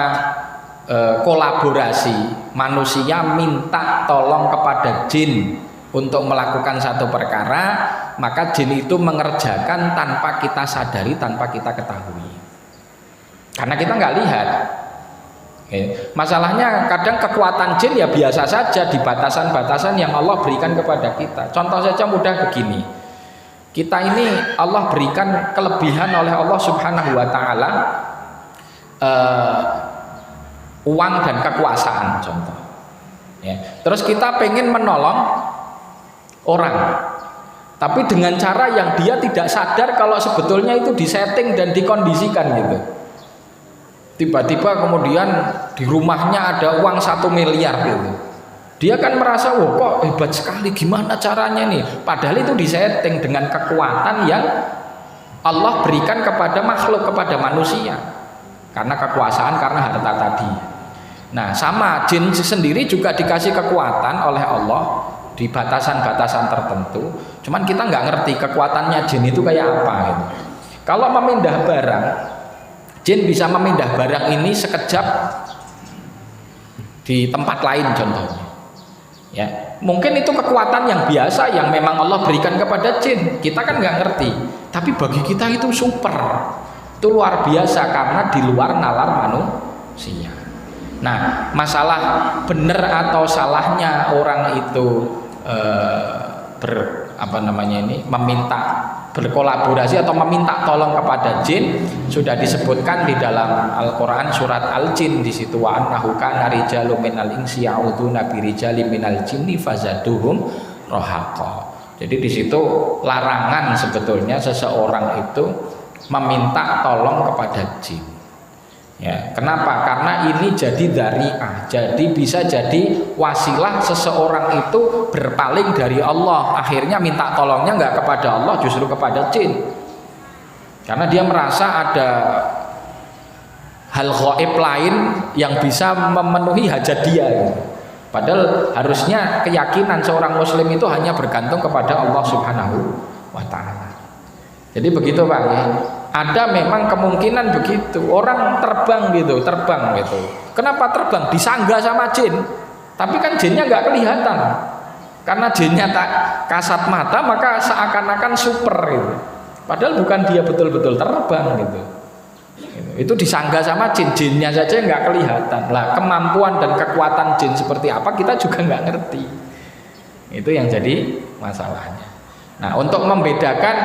[SPEAKER 1] kolaborasi, manusia minta tolong kepada jin untuk melakukan satu perkara, maka jin itu mengerjakan tanpa kita sadari, tanpa kita ketahui, karena kita nggak lihat. Masalahnya kadang kekuatan jin ya biasa saja di batasan-batasan yang Allah berikan kepada kita. Contoh saja mudah begini, kita ini Allah berikan kelebihan oleh Allah Subhanahu wa Ta'ala, uang dan kekuasaan contoh ya. Terus kita pengen menolong orang, Tapi dengan cara yang dia tidak sadar kalau sebetulnya itu disetting dan dikondisikan gitu. Tiba-tiba kemudian di rumahnya ada uang 1 miliar gitu. Dia kan merasa, wah kok hebat sekali, gimana caranya nih? Padahal itu disetting dengan kekuatan yang Allah berikan kepada makhluk, kepada manusia. Karena kekuasaan, karena harta tadi. Nah sama, jin sendiri juga dikasih kekuatan oleh Allah di batasan-batasan tertentu. Cuman kita nggak ngerti kekuatannya jin itu kayak apa gitu. Kalau memindah barang, jin bisa memindah barang ini sekejap di tempat lain contohnya. Ya, mungkin itu kekuatan yang biasa yang memang Allah berikan kepada jin. Kita kan nggak ngerti. Tapi bagi kita itu super, itu luar biasa karena di luar nalar manusia. Nah, masalah benar atau salahnya orang itu meminta berkolaborasi atau meminta tolong kepada jin sudah disebutkan di dalam Al-Qur'an surat Al-Jin. Di situ wa annahu kana rijalun minal insi ya'uduna birijalin minal jinni fazaduhum rahaqa. Jadi di situ larangan sebetulnya seseorang itu meminta tolong kepada jin. Ya, kenapa? Karena ini jadi dhari'ah, jadi bisa jadi wasilah seseorang itu berpaling dari Allah, akhirnya minta tolongnya nggak kepada Allah, justru kepada jin. Karena dia merasa ada hal gaib lain yang bisa memenuhi hajat dia. Padahal harusnya keyakinan seorang muslim itu hanya bergantung kepada Allah Subhanahu wa ta'ala. Jadi begitu Pak ya. Ada memang kemungkinan begitu, orang terbang gitu. Kenapa terbang? Disangga sama jin, tapi kan jinnya nggak kelihatan. Karena jinnya tak kasat mata, maka seakan-akan super gitu. Padahal bukan dia betul-betul terbang gitu. Itu disangga sama jin, jinnya saja nggak kelihatan. Lah kemampuan dan kekuatan jin seperti apa kita juga nggak ngerti. Itu yang jadi masalahnya. Nah, untuk membedakan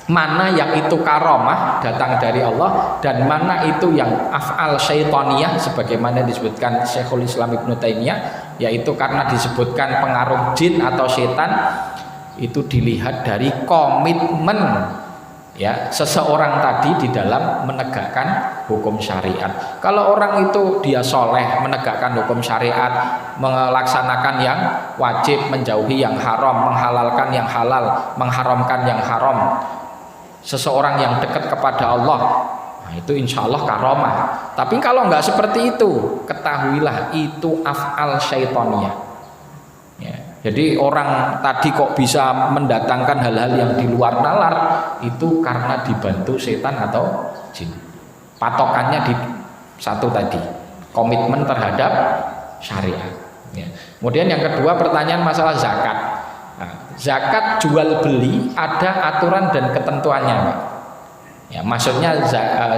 [SPEAKER 1] mana yang itu karomah datang dari Allah dan mana itu yang af'al syaitaniyah sebagaimana disebutkan Syekhul Islam Ibnu Taimiyah, yaitu karena disebutkan pengaruh jin atau setan, itu dilihat dari komitmen ya seseorang tadi di dalam menegakkan hukum syariat. Kalau orang itu dia soleh menegakkan hukum syariat, melaksanakan yang wajib, menjauhi yang haram, menghalalkan yang halal, mengharamkan yang haram, seseorang yang dekat kepada Allah, nah itu insya Allah karomah. Tapi kalau nggak seperti itu, ketahuilah itu af'al syaitoniyah ya. Jadi orang tadi kok bisa mendatangkan hal-hal yang di luar nalar, itu karena dibantu setan atau jin. Patokannya di satu tadi, komitmen terhadap syariat ya. Kemudian yang kedua, pertanyaan masalah zakat. Nah, zakat jual beli ada aturan dan ketentuannya Pak. Ya, maksudnya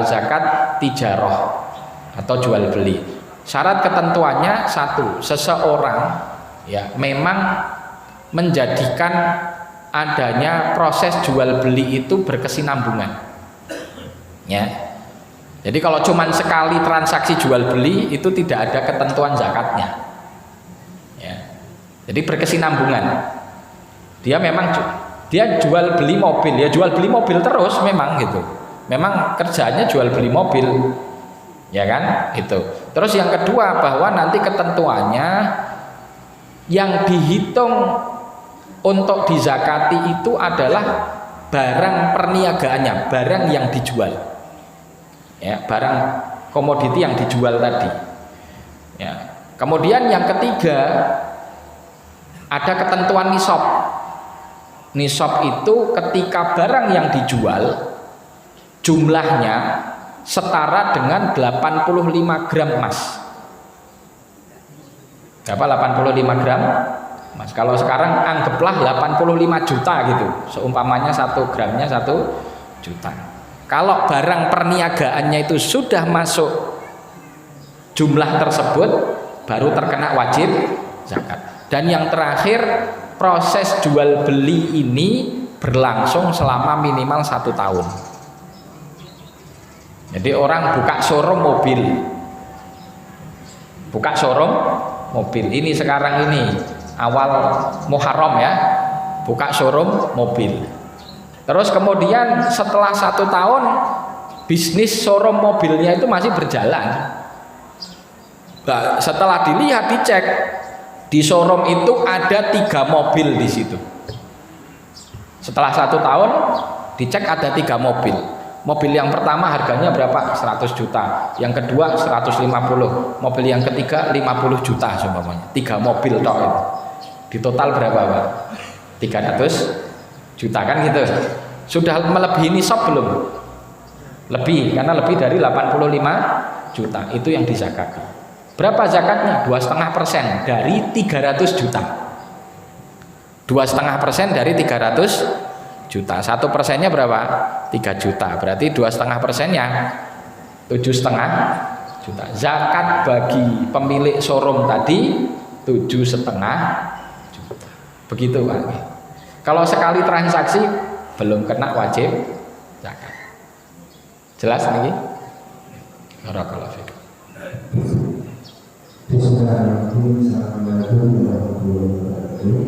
[SPEAKER 1] zakat tijarah atau jual beli. Syarat ketentuannya satu, seseorang ya memang menjadikan adanya proses jual beli itu berkesinambungan. Ya. Jadi kalau cuma sekali transaksi jual beli itu tidak ada ketentuan zakatnya. Ya. Jadi berkesinambungan. Dia memang dia jual beli mobil, ya jual beli mobil terus memang gitu. Memang kerjanya jual beli mobil, ya kan? Itu. Terus yang kedua, bahwa nanti ketentuannya yang dihitung untuk dizakati itu adalah barang perniagaannya, barang yang dijual. Ya, barang komoditi yang dijual tadi. Ya. Kemudian yang ketiga, ada ketentuan nisab. Nisab itu ketika barang yang dijual jumlahnya setara dengan 85 gram emas. Berapa 85 gram emas? Kalau sekarang anggaplah 85 juta gitu. Seumpamanya 1 gramnya 1 juta. Kalau barang perniagaannya itu sudah masuk jumlah tersebut, baru terkena wajib zakat. Dan yang terakhir, proses jual beli ini berlangsung selama minimal 1 tahun. Jadi orang buka showroom mobil, ini sekarang ini awal Muharram ya, buka showroom mobil. Terus kemudian setelah 1 tahun bisnis showroom mobilnya itu masih berjalan. Nah, setelah dilihat, dicek di showroom itu ada 3 mobil di situ. Setelah 1 tahun dicek ada 3 mobil. Mobil yang pertama harganya berapa? 100 juta. Yang kedua 150. Mobil yang ketiga 50 juta semuanya. 3 mobil toh itu. Di total berapa, Pak? 300 juta kan gitu. Sudah melebihi nisab belum? Lebih, karena lebih dari 85 juta. Itu yang dizakatkan. Berapa zakatnya? 2,5% dari 300 juta. 2,5% dari 300 juta. 1%-nya berapa? 3 juta. Berarti 2,5%-nya 7,5 juta. Zakat bagi pemilik showroom tadi 7,5 juta. Begitu, Pak. Kalau sekali transaksi belum kena wajib zakat. Jelas lagi? Barakallahu fiik.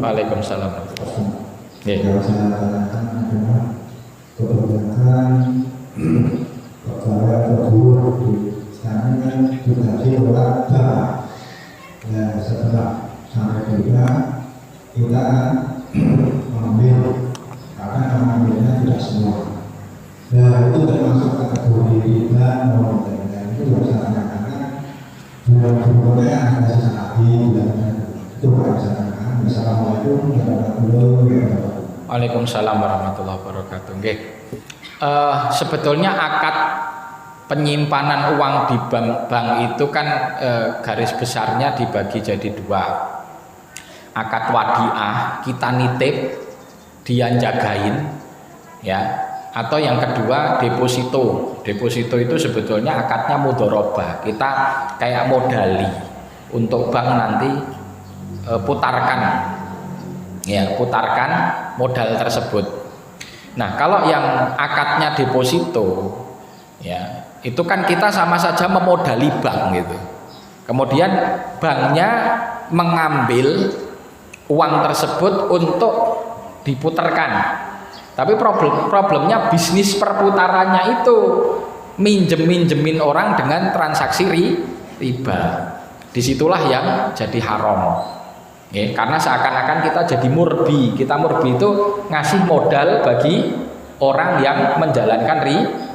[SPEAKER 1] Waalaikumsalam.
[SPEAKER 2] Yang saya katakan adalah kebijakan pegawai atau buruh di sana kan digaji oleh bank. Ya, setelah sampai kita mengambil, karena mengambilnya tidak semua. Nah, itu termasuk kategori riba non dan itu bisa katakan bulan-bulannya ada sesaat itu bisa. Assalamualaikum warahmatullahi wabarakatuh.
[SPEAKER 1] Waalaikumsalam warahmatullahi wabarakatuh. Nggih. Sebetulnya akad penyimpanan uang di bank itu kan garis besarnya dibagi jadi 2. Akad wadiah, kita nitip, dia jagain, ya. Atau yang kedua deposito. Deposito itu sebetulnya akadnya mudharabah. Kita kayak modali untuk bank nanti putarkan modal tersebut. Nah, kalau yang akadnya deposito, ya itu kan kita sama saja memodali bank gitu. Kemudian banknya mengambil uang tersebut untuk diputarkan. Tapi problemnya bisnis perputarannya itu minjemin orang dengan transaksi riba. Disitulah yang jadi haram. Ya, karena seakan-akan kita jadi murbi. Kita murbi itu ngasih modal bagi orang yang menjalankan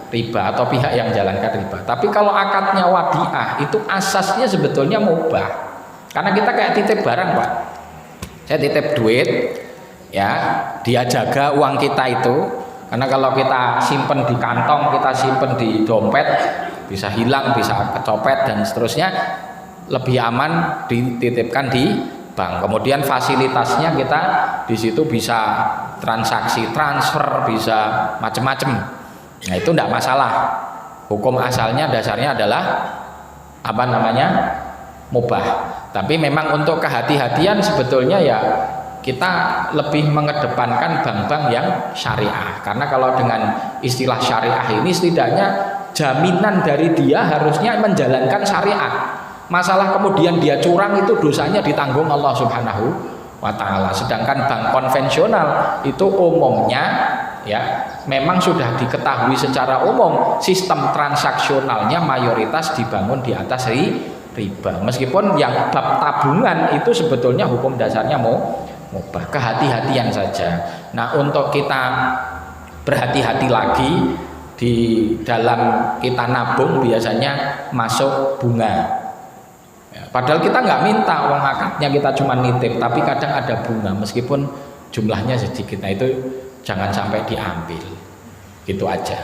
[SPEAKER 1] riba atau pihak yang menjalankan riba. Tapi kalau akadnya wadiah itu asasnya sebetulnya mubah. Karena kita kayak titip barang, Pak. Saya titip duit, ya, dia jaga uang kita itu. Karena kalau kita simpen di kantong, kita simpen di dompet, bisa hilang, bisa kecopet dan seterusnya. Lebih aman dititipkan di bank. Kemudian fasilitasnya kita di situ bisa transaksi transfer, bisa macam-macam. Nah, itu tidak masalah. Hukum asalnya dasarnya adalah apa namanya? Mubah. Tapi memang untuk kehati-hatian sebetulnya ya kita lebih mengedepankan bank-bank yang syariah. Karena kalau dengan istilah syariah ini setidaknya jaminan dari dia harusnya menjalankan syariat. Masalah kemudian dia curang itu dosanya ditanggung Allah Subhanahu wa taala. Sedangkan bank konvensional itu umumnya ya memang sudah diketahui secara umum sistem transaksionalnya mayoritas dibangun di atas riba. Meskipun yang bab tabungan itu sebetulnya hukum dasarnya mubah, kehati-hatian saja. Nah, untuk kita berhati-hati lagi di dalam kita nabung biasanya masuk bunga. Padahal kita nggak minta uang akadnya, kita cuma nitip, tapi kadang ada bunga meskipun jumlahnya sedikit. Nah, itu jangan sampai diambil. Gitu aja.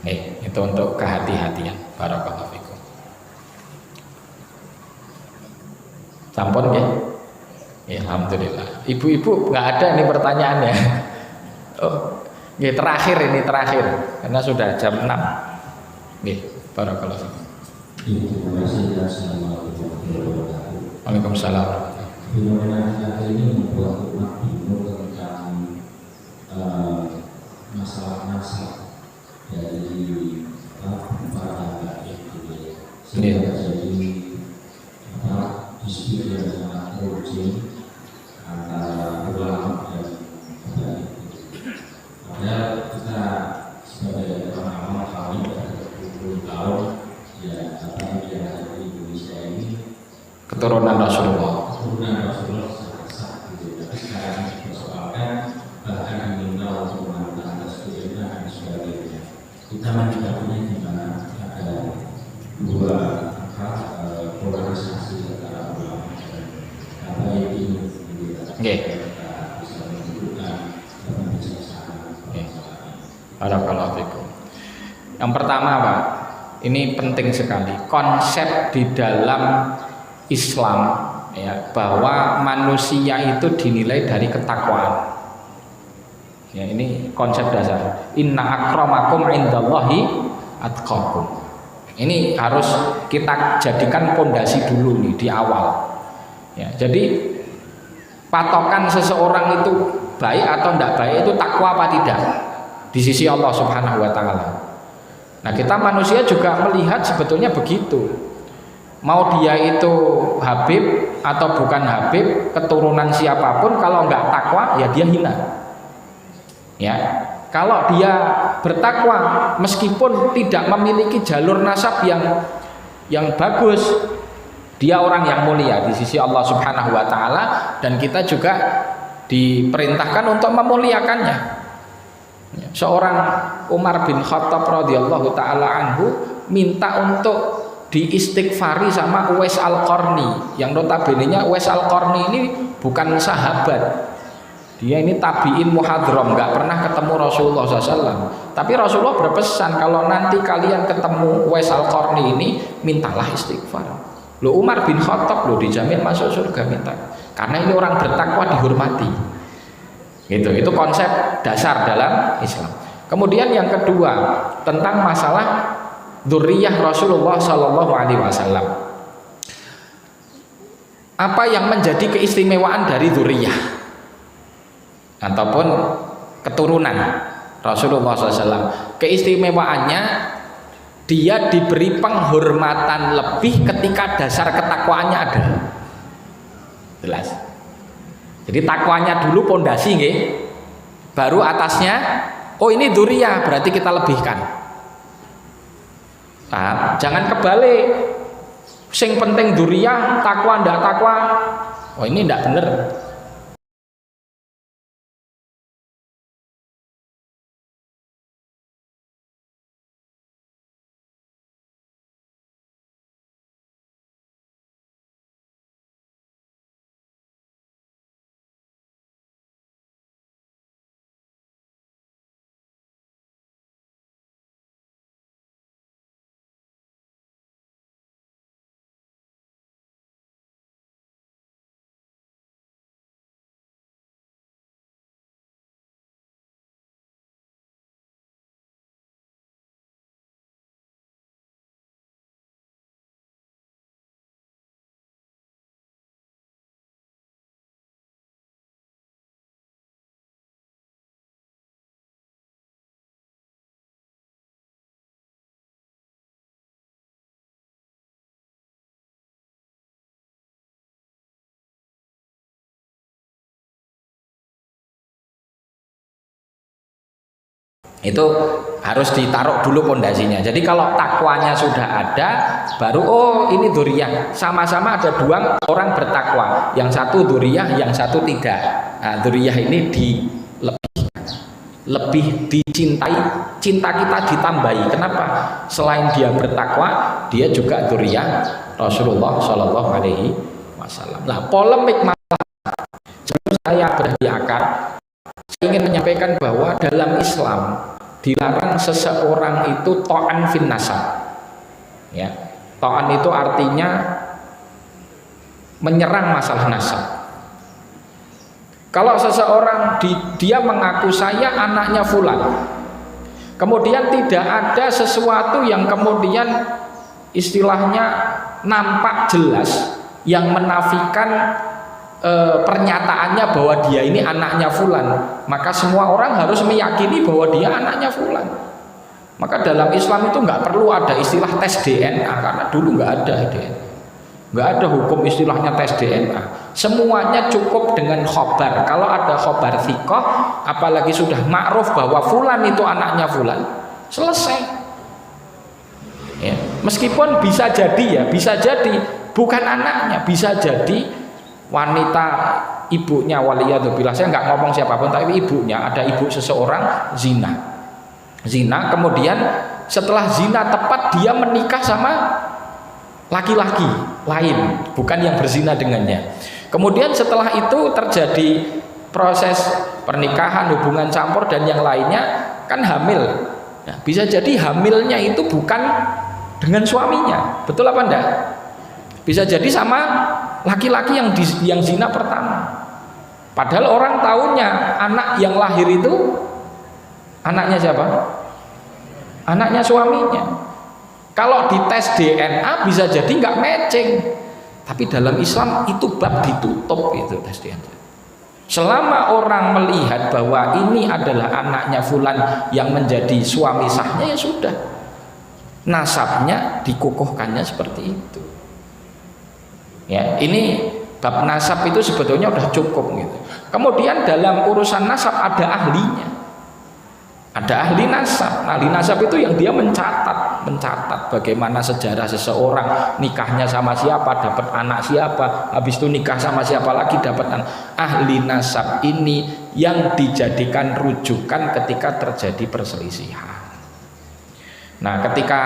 [SPEAKER 1] Nih, itu untuk kehati-hatian. Barakallahu fikum. Sampun ya? Ya, alhamdulillah. Ibu-ibu nggak ada ini pertanyaannya. Oh, ya, terakhir karena sudah jam 6. Nih, barakallahu fikum.
[SPEAKER 2] Terima kasih. Assalamualaikum warahmatullahi wabarakatuh.
[SPEAKER 1] Waalaikumsalam.
[SPEAKER 2] Fenomena ini membuat umat bingung tentang masalah-masalah dari para rakyat itu, sehingga terjadi dispute yang sangat urgent antara ulama dan
[SPEAKER 1] keturunan Rasulullah.
[SPEAKER 3] Keturunan Rasulullah sangat sah gitu. Tapi sekarang dipersoalkan bahkan diminta untuk melakukan tasbih dan sebagainya. Kita juga punya di mana ada dua polarisasi antara ulama dan apa ini
[SPEAKER 1] Oke.
[SPEAKER 3] bisa menunjukkan pembicaraan.
[SPEAKER 1] Barakallahu fikum. Yang pertama Pak, ini penting sekali konsep di dalam Islam ya, bahwa manusia itu dinilai dari ketakwaan. Ya, ini konsep dasar. Inna akramakum indallahi atqakum. Ini harus kita jadikan pondasi dulu nih di awal. Ya, jadi patokan seseorang itu baik atau tidak baik itu takwa apa tidak di sisi Allah Subhanahu wa taala. Nah, kita manusia juga melihat sebetulnya begitu. Mau dia itu Habib atau bukan Habib, keturunan siapapun, kalau nggak takwa ya dia hina. Ya, kalau dia bertakwa meskipun tidak memiliki jalur nasab yang bagus, dia orang yang mulia di sisi Allah Subhanahu wa taala, dan kita juga diperintahkan untuk memuliakannya. Seorang Umar bin Khattab radhiyallahu taala anhu minta untuk diistighfari sama Uwais Al-Qarni, yang notabene-nya Uwais Al-Qarni ini bukan sahabat. Dia ini tabiin muhadram, nggak pernah ketemu Rasulullah SAW. Tapi Rasulullah berpesan kalau nanti kalian ketemu Uwais Al-Qarni ini, mintalah istighfar. Lo Umar bin Khattab lo dijamin masuk surga, minta. Karena ini orang bertakwa dihormati. Gitu. Itu konsep dasar dalam Islam. Kemudian yang kedua tentang masalah dzurriyyah Rasulullah SAW. Apa yang menjadi keistimewaan dari dzurriyyah ataupun keturunan Rasulullah SAW? Keistimewaannya dia diberi penghormatan lebih ketika dasar ketakwaannya ada. Jelas. Jadi takwanya dulu pondasi nggih. Baru atasnya oh ini dzurriyyah berarti kita lebihkan. Nah, jangan kebalik. Sing penting dzurriyyah, takwa ndak takwa. Oh ini ndak bener. Itu harus ditaruh dulu pondasinya. Jadi kalau takwanya sudah ada, baru oh ini dzurriyyah. Sama-sama ada dua orang bertakwa, yang satu dzurriyyah, yang satu tidak. Nah, dzurriyyah ini lebih dicintai, cinta kita ditambahi. Kenapa? Selain dia bertakwa, dia juga dzurriyyah Rasulullah Shallallahu Alaihi Wasallam. Nah, polemik masalah saya berhenti akar. Saya ingin menyampaikan bahwa dalam Islam dilarang seseorang itu ta'an fin nasab. Ya, ta'an itu artinya menyerang masalah nasab. Kalau seseorang dia mengaku saya anaknya fulan, kemudian tidak ada sesuatu yang kemudian istilahnya nampak jelas yang menafikan pernyataannya bahwa dia ini anaknya fulan, maka semua orang harus meyakini bahwa dia anaknya fulan. Maka dalam Islam itu nggak perlu ada istilah tes DNA, karena dulu nggak ada DNA, nggak ada hukum istilahnya tes DNA. Semuanya cukup dengan khobar. Kalau ada khobar thiqah, apalagi sudah ma'ruf bahwa fulan itu anaknya fulan, selesai. Ya. Meskipun bisa jadi bukan anaknya, bisa jadi wanita ibunya, waliyadzubillah, saya nggak ngomong siapapun, tapi ibunya, ada ibu seseorang zina, kemudian setelah zina tepat dia menikah sama laki-laki lain, bukan yang berzina dengannya. Kemudian setelah itu terjadi proses pernikahan, hubungan campur dan yang lainnya, kan hamil. Nah, bisa jadi hamilnya itu bukan dengan suaminya, betul apa enggak? Bisa jadi sama laki-laki yang zina pertama. Padahal orang tahunya anak yang lahir itu anaknya siapa? Anaknya suaminya. Kalau dites DNA bisa jadi nggak matching. Tapi dalam Islam itu bab ditutup, itu tes DNA. Selama orang melihat bahwa ini adalah anaknya fulan yang menjadi suami sahnya, ya sudah. Nasabnya dikukuhkannya seperti itu. Ya, ini bab nasab itu sebetulnya udah cukup gitu. Kemudian dalam urusan nasab ada ahlinya. Ada ahli nasab. Ahli nasab itu yang dia mencatat bagaimana sejarah seseorang, nikahnya sama siapa, dapat anak siapa, habis itu nikah sama siapa lagi, dapat anak. Ahli nasab ini yang dijadikan rujukan ketika terjadi perselisihan. Nah, ketika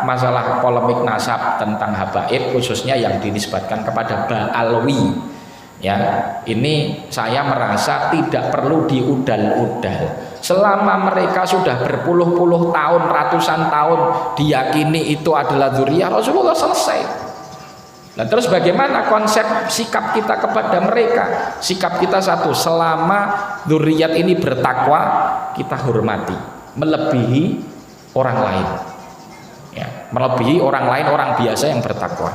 [SPEAKER 1] masalah polemik nasab tentang habaib, khususnya yang dinisbatkan kepada Ba'alwi, ya, ini saya merasa tidak perlu diudal-udal. Selama mereka sudah berpuluh-puluh tahun, ratusan tahun diyakini itu adalah dzurriyyah Rasulullah, selesai. Nah, terus bagaimana konsep sikap kita kepada mereka? Sikap kita satu, selama dzurriyyat ini bertakwa, kita hormati, melebihi orang lain, ya, melebihi orang lain, orang biasa yang bertakwa.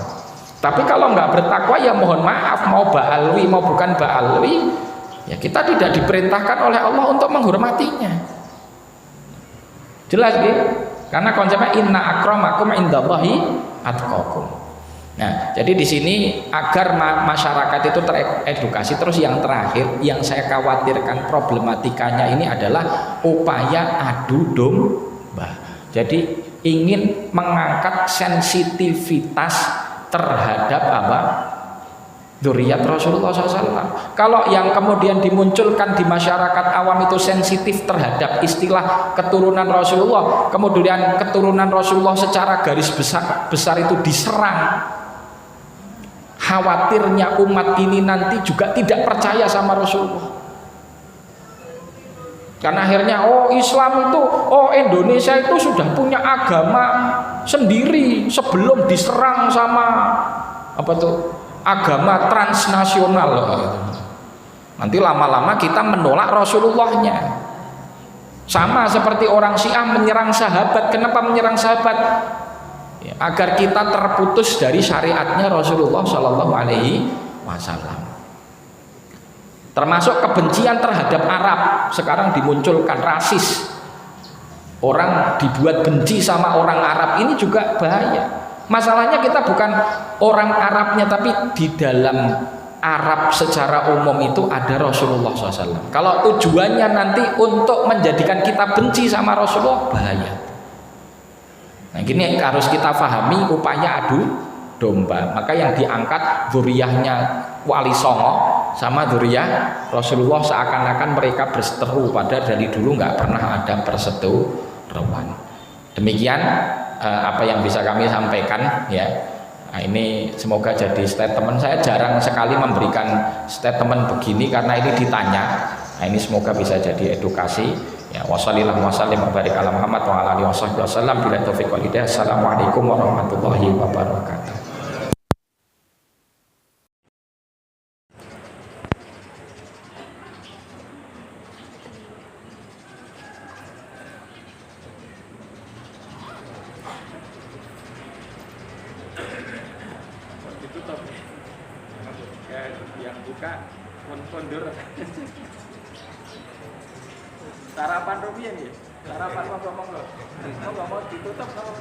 [SPEAKER 1] Tapi kalau nggak bertakwa, ya mohon maaf, mau Ba'alwi mau bukan Ba'alwi, ya kita tidak diperintahkan oleh Allah untuk menghormatinya. Jelas gitu? Karena konsepnya inna akramakum indallahi atqakum. Nah, jadi di sini agar masyarakat itu teredukasi. Terus yang terakhir yang saya khawatirkan problematikanya ini adalah upaya adu domba. Jadi ingin mengangkat sensitivitas terhadap apa? Dzurriyyat Rasulullah SAW. Kalau yang kemudian dimunculkan di masyarakat awam itu sensitif terhadap istilah keturunan Rasulullah, kemudian keturunan Rasulullah secara garis besar itu diserang, khawatirnya umat ini nanti juga tidak percaya sama Rasulullah. Karena akhirnya Islam itu, Indonesia itu sudah punya agama sendiri sebelum diserang sama apa tuh, agama transnasional. Nanti lama-lama kita menolak Rasulullahnya. Sama seperti orang Syiah menyerang sahabat. Kenapa menyerang sahabat? Ya, agar kita terputus dari syariatnya Rasulullah Shallallahu Alaihi Wasallam. Termasuk kebencian terhadap Arab. Sekarang dimunculkan rasis, orang dibuat benci sama orang Arab. Ini juga bahaya. Masalahnya kita bukan orang Arabnya, tapi di dalam Arab secara umum itu ada Rasulullah SAW. Kalau tujuannya nanti untuk menjadikan kita benci sama Rasulullah, bahaya. Nah, gini harus kita pahami upaya adu domba. Maka yang diangkat dzurriyyahnya Wali Songo sama dzurriyyah Rasulullah, seakan-akan mereka berseteru, padahal dari dulu nggak pernah ada perseteruan. Demikian apa yang bisa kami sampaikan, ya. Nah, ini semoga jadi statement. Saya jarang sekali memberikan statement begini karena ini ditanya. Nah, ini semoga bisa jadi edukasi. Ya, wassalamualaikum warahmatullahi wabarakatuh. Assalamualaikum warahmatullahi wabarakatuh. Yang buka kondur sarapan rupiah nih, sarapan mau ngomong loh, mau ditutup sama